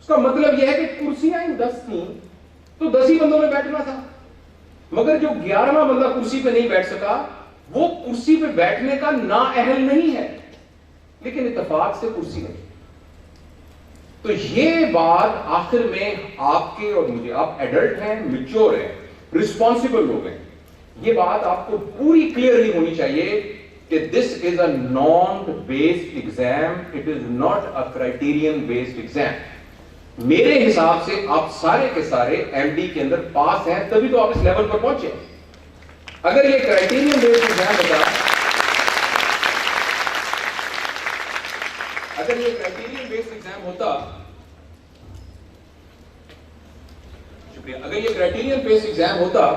اس کا مطلب یہ ہے کہ کرسیاں 10 تھیں تو 10 ہی بندوں میں بیٹھنا تھا، مگر جو 11واں بندہ کرسی پہ نہیں بیٹھ سکا وہ کرسی پہ بیٹھنے کا نااہل نہیں ہے، لیکن اتفاق سے کرسی نہیں۔ تو یہ بات آخر میں آپ کے اور مجھے، آپ ایڈلٹ ہیں، میچور ہیں، ریسپانسبل لوگ ہیں، یہ بات آپ کو پوری کلیئرلی ہونی چاہیے کہ this is a norm based exam, it is not a criterion based exam. میرے حساب سے آپ سارے کے سارے ایم ڈی کے اندر پاس ہیں، تبھی تو آپ اس لیول پر پہنچے۔ اگر یہ کرائٹیرین بیسڈ ایگزام ہوتا، اگر یہ کرائٹیرین بیسڈ ایگزام ہوتا، شکریہ، اگر یہ کرائٹیرین بیسڈ ایگزام ہوتا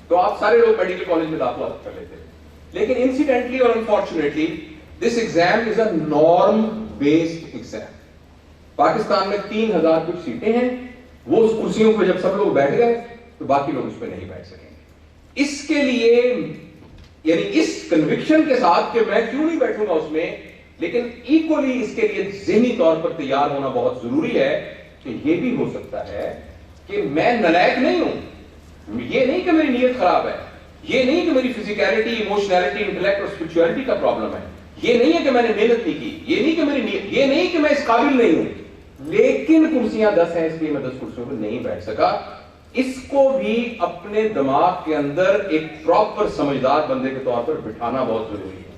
تو آپ سارے لوگ میڈیکل کالج میں داخلہ کر لیتے، لیکن انسیڈنٹلی اور unfortunately this exam is a norm based exam. Pakistan میں 3000 کچھ سیٹیں ہیں، وہ اس کرسیوں پہ جب سب لوگ بیٹھ گئے تو باقی لوگ اس پہ نہیں بیٹھ سکیں گے۔ اس کے لیے یعنی اس کنوکشن کے ساتھ کہ میں کیوں نہیں بیٹھوں گا اس میں، لیکن ایکولی اس کے لیے ذہنی طور پر تیار ہونا بہت ضروری ہے کہ یہ بھی ہو سکتا ہے کہ میں نالائق نہیں ہوں، یہ نہیں کہ میری نیت خراب ہے، یہ نہیں کہ میری فزیکیلٹی، ایموشنالٹی، انٹلیکٹ اور اسپرچولیٹی کا پرابلم ہے، یہ نہیں ہے کہ میں نے محنت نہیں کی، یہ نہیں کہ میری نیت، یہ نہیں کہ میں اس قابل نہیں ہوں، لیکن کرسیاں 10 ہیں اس لیے میں 10 کرسیوں پہ نہیں بیٹھ سکا۔ اس کو بھی اپنے دماغ کے اندر ایک پراپر سمجھدار بندے کے طور پر بٹھانا بہت ضروری ہے،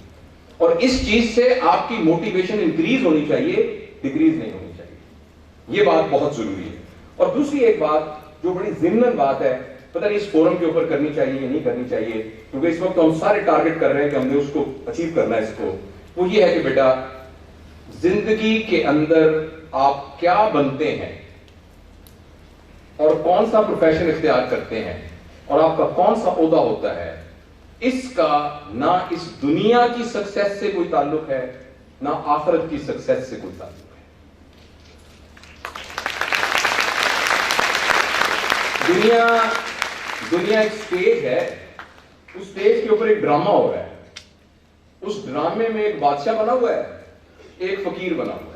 اور اس چیز سے آپ کی موٹیویشن انکریز ہونی چاہیے، ڈکریز نہیں ہونی چاہیے، یہ بات بہت ضروری ہے۔ اور دوسری ایک بات جو بڑی ضمن بات ہے، پتہ نہیں اس فورم کے اوپر کرنی چاہیے یا نہیں کرنی چاہیے، کیونکہ اس وقت ہم سارے ٹارگٹ کر رہے ہیں کہ ہم نے اس کو اچیو کرنا ہے، اس کو، وہ یہ ہے کہ بیٹا زندگی کے اندر آپ کیا بنتے ہیں اور کون سا پروفیشن اختیار کرتے ہیں اور آپ کا کون سا عہدہ ہوتا ہے، اس کا نہ اس دنیا کی سکسیس سے کوئی تعلق ہے نہ آخرت کی سکسیس سے کوئی تعلق ہے۔ دنیا ایک سٹیج ہے، اس سٹیج کے اوپر ایک ڈرامہ ہو رہا ہے، اس ڈرامے میں ایک بادشاہ بنا ہوا ہے، ایک فقیر بنا ہوا ہے۔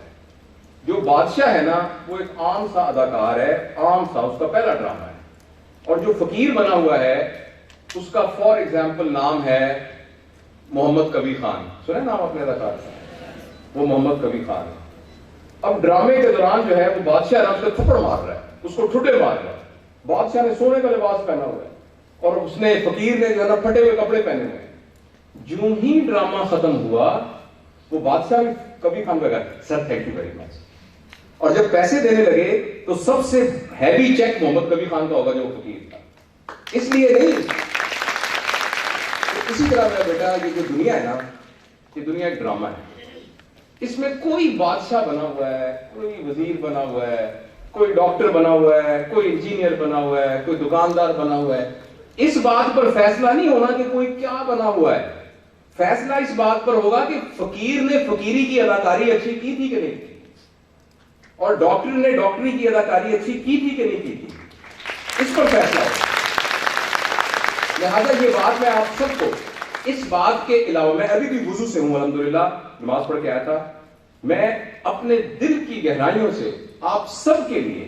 جو بادشاہ ہے نا وہ ایک عام سا اداکار ہے، عام سا، اس کا پہلا ڈرامہ ہے، اور جو فقیر بنا ہوا ہے اس کا فار ایگزامپل نام ہے محمد کبھی خان، سنا نام اپنے اداکار کا؟ وہ محمد کبھی خان ہے۔ اب ڈرامے کے دوران جو ہے وہ بادشاہ آرام سے تھپڑ مار رہا ہے، اس کو ٹھڈے مار رہا ہے، بادشاہ نے سونے کا لباس پہنا ہوا ہے اور اس نے فقیر نے جو ہے نا پھٹے ہوئے کپڑے پہنے ہوئے ہیں۔ جو ہی ڈرامہ ختم ہوا وہ بادشاہ بھی کبھی خان کا sir thank you very much, اور جب پیسے دینے لگے تو سب سے ہیوی چیک محمد کبھی خان کا ہوگا جو فقیر تھا، اس لیے نہیں۔ اسی طرح میرا بیٹا یہ جو دنیا ہے نا، یہ دنیا ایک ڈرامہ ہے، اس میں کوئی بادشاہ بنا ہوا ہے، کوئی وزیر بنا ہوا ہے، کوئی ڈاکٹر بنا ہوا ہے، کوئی انجینئر بنا ہوا ہے، کوئی دکاندار بنا ہوا ہے۔ اس بات پر فیصلہ نہیں ہونا کہ کوئی کیا بنا ہوا ہے، فیصلہ اس بات پر ہوگا کہ فقیر نے فقیری کی اداکاری اچھی کی تھی کہ نہیں کی، اور ڈاکٹر نے ڈاکٹری کی اداکاری اچھی کی تھی کہ نہیں کی تھی، اس پر فیصلہ ہوگا۔ لہذا یہ بات میں آپ سب کو اس بات کے علاوہ، میں ابھی بھی وضو سے ہوں الحمدللہ، نماز پڑھ کے آیا تھا، میں اپنے دل کی گہرائیوں سے آپ سب کے لیے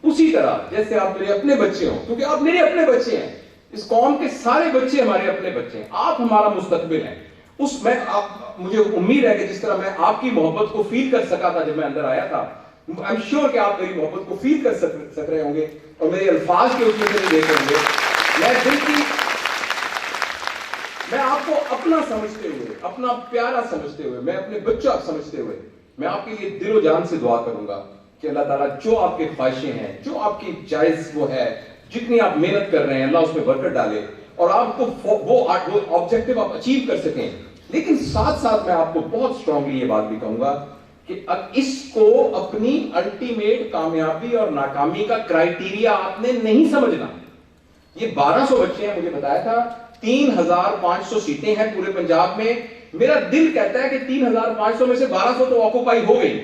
اسی طرح جیسے آپ میرے اپنے بچے ہوں، کیونکہ آپ میرے اپنے بچے ہیں، اس قوم کے سارے بچے ہمارے اپنے بچے ہیں، آپ ہمارا مستقبل ہیں، اس میں آپ، مجھے امید ہے کہ جس طرح میں آپ کی محبت کو فیل کر سکا تھا جب میں اندر آیا تھا، I'm sure کہ آپ میری محبت کو فیل کر سک رہے ہوں گے اور میرے الفاظ کے اس میں سے دیکھ رہے ہوں گے۔ میں دل کی، میں آپ کو اپنا سمجھتے ہوئے، اپنا پیارا سمجھتے ہوئے، میں اپنے بچہ سمجھتے ہوئے، میں آپ کے لیے دل و جان سے دعا کروں گا کہ اللہ تعالیٰ جو آپ کے خواہشیں ہیں، جو آپ کی جائز وہ ہے، جتنی آپ محنت کر رہے ہیں، اللہ اس میں برکت ڈالے اور آپ کو وہ آبجیکٹو آپ اچیو کر سکیں۔ لیکن ساتھ ساتھ میں آپ کو بہت اسٹرانگلی یہ بات بھی کہوں گا کہ اس کو اپنی الٹیمیٹ کامیابی اور ناکامی کا کرائیٹیریا آپ نے نہیں سمجھنا۔ یہ 1200 بچے ہیں، مجھے بتایا تھا 3500 سیٹیں ہیں پورے پنجاب میں، میرا دل کہتا ہے کہ 3500 میں سے 1200 تو آکوپائی ہو گئی،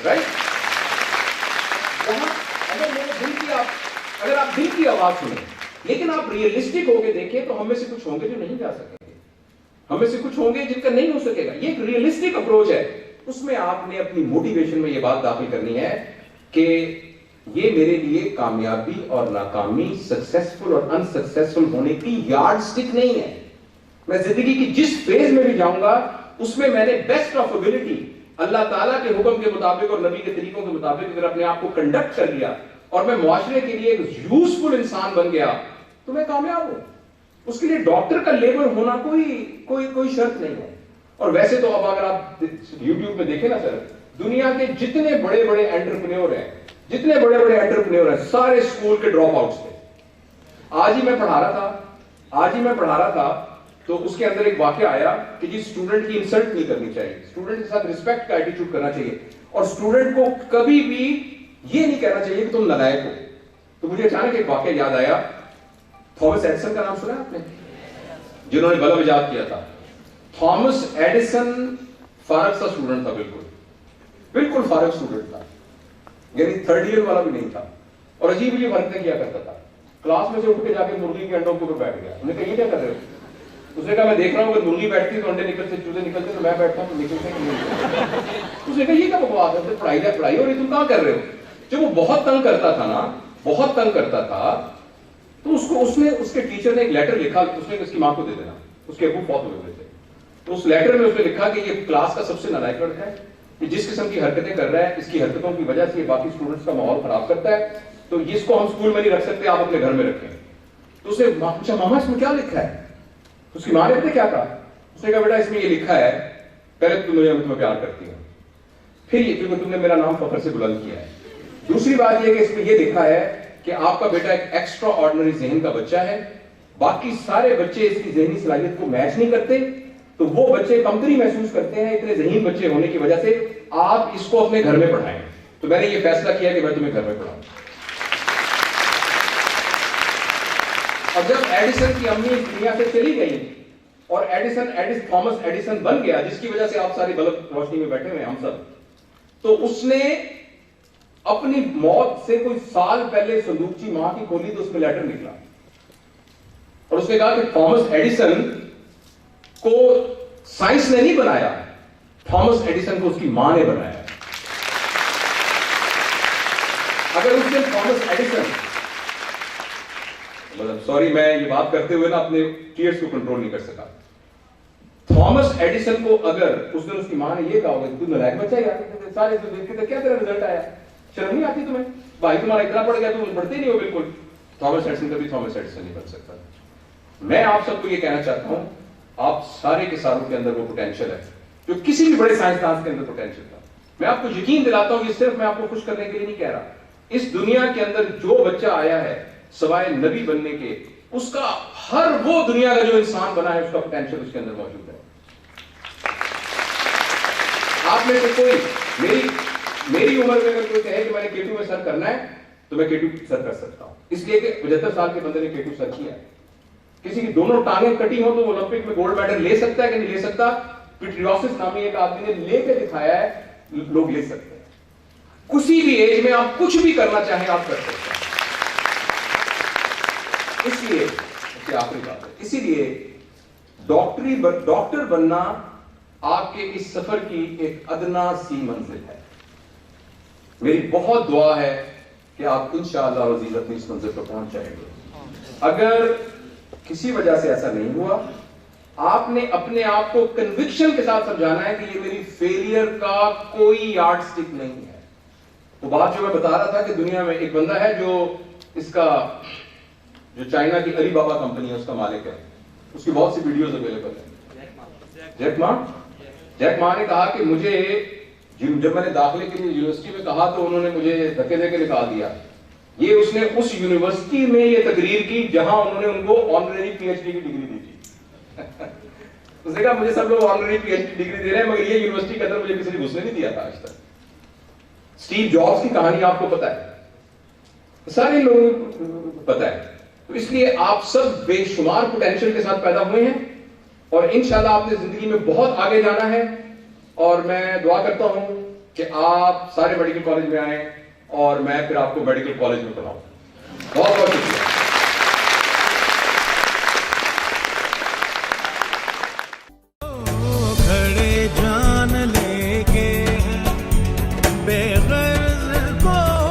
رائٹ؟ اگر آپ دل کی آواز سنیں، لیکن آپ ریئلسٹک ہو کے دیکھیں تو ہم میں سے کچھ ہوں گے جو نہیں جا سکیں گے، ہم میں سے کچھ ہوں گے جن کا نہیں ہو سکے گا۔ یہ ایک ریئلسٹک اپروچ ہے، اس میں آپ نے اپنی موٹیویشن میں یہ بات داخل کرنی ہے کہ یہ میرے لیے کامیابی اور ناکامی، سکسیسفل اور انسکسیسفل ہونے کی یارڈ سٹک نہیں ہے. میں زندگی کی جس فیز میں بھی جاؤں گا اس میں میں نے بیسٹ آف ایبلٹی اللہ تعالیٰ کے حکم کے مطابق اور نبی کے طریقوں کے مطابق اگر اپنے آپ کو کنڈکٹ کر لیا اور میں معاشرے کے لیے ایک یوزفل انسان بن گیا تو میں کامیاب ہوں. اس کے لیے ڈاکٹر کا لیبر ہونا کوئی شرط نہیں ہے. اور ویسے تو اب اگر آپ یوٹیوب پہ دیکھیں نا سر، دنیا کے جتنے بڑے بڑے انٹرپرینور ہیں سارے اسکول کے ڈراپ آؤٹس تھے. آج ہی میں پڑھا رہا تھا تو اس کے اندر ایک واقعہ آیا کہ جی اسٹوڈنٹ کی انسلٹ نہیں کرنی چاہیے، اسٹوڈنٹ کے ساتھ ریسپیکٹ کا ایٹیٹیوڈ کرنا چاہیے اور اسٹوڈنٹ کو کبھی بھی یہ نہیں کہنا چاہیے کہ تم نالائق ہو. تو مجھے اچانک ایک واقعہ یاد آیا. تھامس ایڈیسن کا نام سنا ہے آپ نے؟ جنہوں نے بلب ایجاد کیا تھا. تھامس ایڈیسن فارغ سا اسٹوڈنٹ تھا، بالکل فارغ اسٹوڈنٹ تھا، یعنی تھرڈ ایئر والا بھی نہیں تھا. اور عجیب حرکتیں کیا کرتا تھا. کلاس میں سے اٹھ کے جا کے مرغی کے انڈوں کے اوپر بیٹھ گیا. انہوں نے کہا یہ کیا کر رہے ہو؟ اس نے کہا میں دیکھ رہا ہوں اگر مرغی بیٹھتی تو انڈے نکلتے، چوزے نکلتے، تو میں بیٹھتا ہوں تو نکلتے نہیں. اس نے کہا یہ کیا بکواس ہے، پڑھائی ہو رہی، تم کہاں کر رہے ہو؟ جب وہ بہت تنگ کرتا تھا تو اس کے ٹیچر نے ایک لیٹر لکھا. اس نے اس کی ماں کو دے دینا، اس کے ابو فوت ہوئے تھے. تو اس لیٹر میں اس نے لکھا کہ یہ کلاس کا سب سے نالائق لڑکا ہے، کہ جس قسم کی حرکتیں کر رہا ہے اس کی حرکتوں کی وجہ سے یہ باقی اسٹوڈنٹس کا ماحول خراب کرتا ہے، تو اس کو ہم اسکول میں نہیں رکھ سکتے، آپ اپنے گھر میں رکھیں. تو اسے پوچھا ماما اس میں کیا لکھا ہے؟ اس کی ماں نے کیا کہا؟ اس نے کہا بیٹا اس میں یہ لکھا ہے پہلے تم مجھے تمہیں پیار کرتی ہو، پھر یہ کیونکہ تم نے میرا نام فخر سے بلند کیا ہے. دوسری بات یہ کہ اس میں یہ لکھا ہے کہ آپ کا بیٹا ایک ایکسٹرا آرڈنری ذہن کا بچہ ہے، باقی سارے بچے اس کی ذہنی صلاحیت کو میچ نہیں کرتے، تو وہ بچے کمتری محسوس کرتے ہیں اتنے ذہین بچے ہونے کی وجہ سے، آپ اس کو اپنے گھر میں پڑھائیں. تو میں نے یہ فیصلہ کیا کہ میں تمہیں گھر میں پڑھاؤں. اور جب ایڈیسن کی امی اس دنیا سے چلی گئی اور تھامس ایڈیسن بن گیا، جس کی وجہ سے آپ ساری بلب روشنی میں بیٹھے ہوئے ہم سب، تو اس نے اپنی موت سے کوئی سال پہلے صندوقچی ماں کی کھولی تو اس میں لیٹر نکلا اور اس نے کہا کہ تھامس ایڈیسن کو سائنس نے نہیں بنایا، تھامس ایڈیسن کو اس کی ماں نے بنایا. اگر اس دن تھامس ایڈیسن، سوری میں یہ بات کرتے ہوئے نا اپنے ٹیئرز کو کنٹرول نہیں کر سکا، تھامس ایڈیسن کو اگر اس دن اس کی ماں نے یہ کہا ہوگا تو نالائق بچہ ہے، سارے دیکھ کے کیا تیرا رزلٹ آیا، شرم نہیں آتی تمہیں، بھائی تمہارا اتنا پڑ گیا تم پڑھتے نہیں ہو. بالکل تھامس ایڈیسن کبھی تھامس ایڈیسن نہیں بن سکتا. میں آپ سب کو یہ کہنا چاہتا ہوں آپ سارے کے ساروں کے اندر وہ پوٹینشیل ہے جو کسی بھی بڑے سائنسدان کے اندر پوٹینشیل تھا. میں آپ کو یقین دلاتا ہوں یہ صرف میں آپ کو خوش کرنے کے لیے نہیں کہہ رہا. اس دنیا کے اندر جو بچہ آیا ہے سوائے نبی بننے کے، اس کا ہر وہ دنیا کا جو انسان بنا ہے اس کا پوٹینشیل اس کے اندر موجود ہے. آپ میں سے کوئی میری عمر میں اگر کوئی کہے کہ میں نے K2 میں سر کرنا ہے تو میں K2 سر کر سکتا ہوں، اس لیے کہ 75 سال کے بندے نے K2 سر کیا ہے. کسی کی دونوں ٹانگیں کٹی ہوں تو وہ اولمپک میں گولڈ میڈل لے سکتا ہے کہ نہیں لے سکتا؟ پیٹریوسس نامی ایک آدمی نے لے کے دکھایا ہے، لوگ لے سکتے ہیں. کسی بھی ایج میں آپ کچھ بھی کرنا چاہیں آپ کر سکتے ہیں. اس لیے آخری بات ہے، اسی لیے ڈاکٹر بننا آپ کے اس سفر کی ایک ادنا سی منزل ہے. میری بہت دعا ہے کہ آپ انشاءاللہ عزیز اپنی اس منزل پر پہنچ جائیں گے. اگر کسی وجہ سے ایسا نہیں ہوا، آپ نے اپنے آپ کو کنوکشن کے ساتھ سمجھانا ہے کہ یہ میری فیلئر کا کوئی یارڈ سٹک نہیں ہے. وہ بات جو میں بتا رہا تھا کہ دنیا میں ایک بندہ ہے جو اس کا جو چائنا کی علی بابا کمپنی ہے اس کا مالک ہے، اس کی بہت سی ویڈیوز اویلیبل ہیں. جیک ما نے کہا کہ مجھے جب میں نے داخلے کے لیے یونیورسٹی میں کہا تو انہوں نے مجھے دھکے دے کے نکال دیا. یہ اس نے اس یونیورسٹی میں یہ تقریر کی جہاں انہوں نے ان کو آنرری پی ایچ ڈی کی ڈگری دی تھی. اس نے کہا مجھے سب لوگ honorary P H D degree دے رہے ہیں مگر یہ یونیورسٹی کے اندر مجھے کسی نے گھسنے نہیں دیا تھا آج تک. اسٹیو جابس کی کہانی آپ کو پتا ہے، سارے لوگوں کو پتا ہے. تو اس لیے آپ سب بے شمار پوٹینشیل کے ساتھ پیدا ہوئے ہیں اور انشاءاللہ آپ نے زندگی میں بہت آگے جانا ہے. اور میں دعا کرتا ہوں کہ آپ سارے میڈیکل کالج میں آئیں اور میں پھر آپ کو میڈیکل کالج میں پڑھاؤں. بہت بہت شکریہ. کھڑے جان لے کے بے غرض کو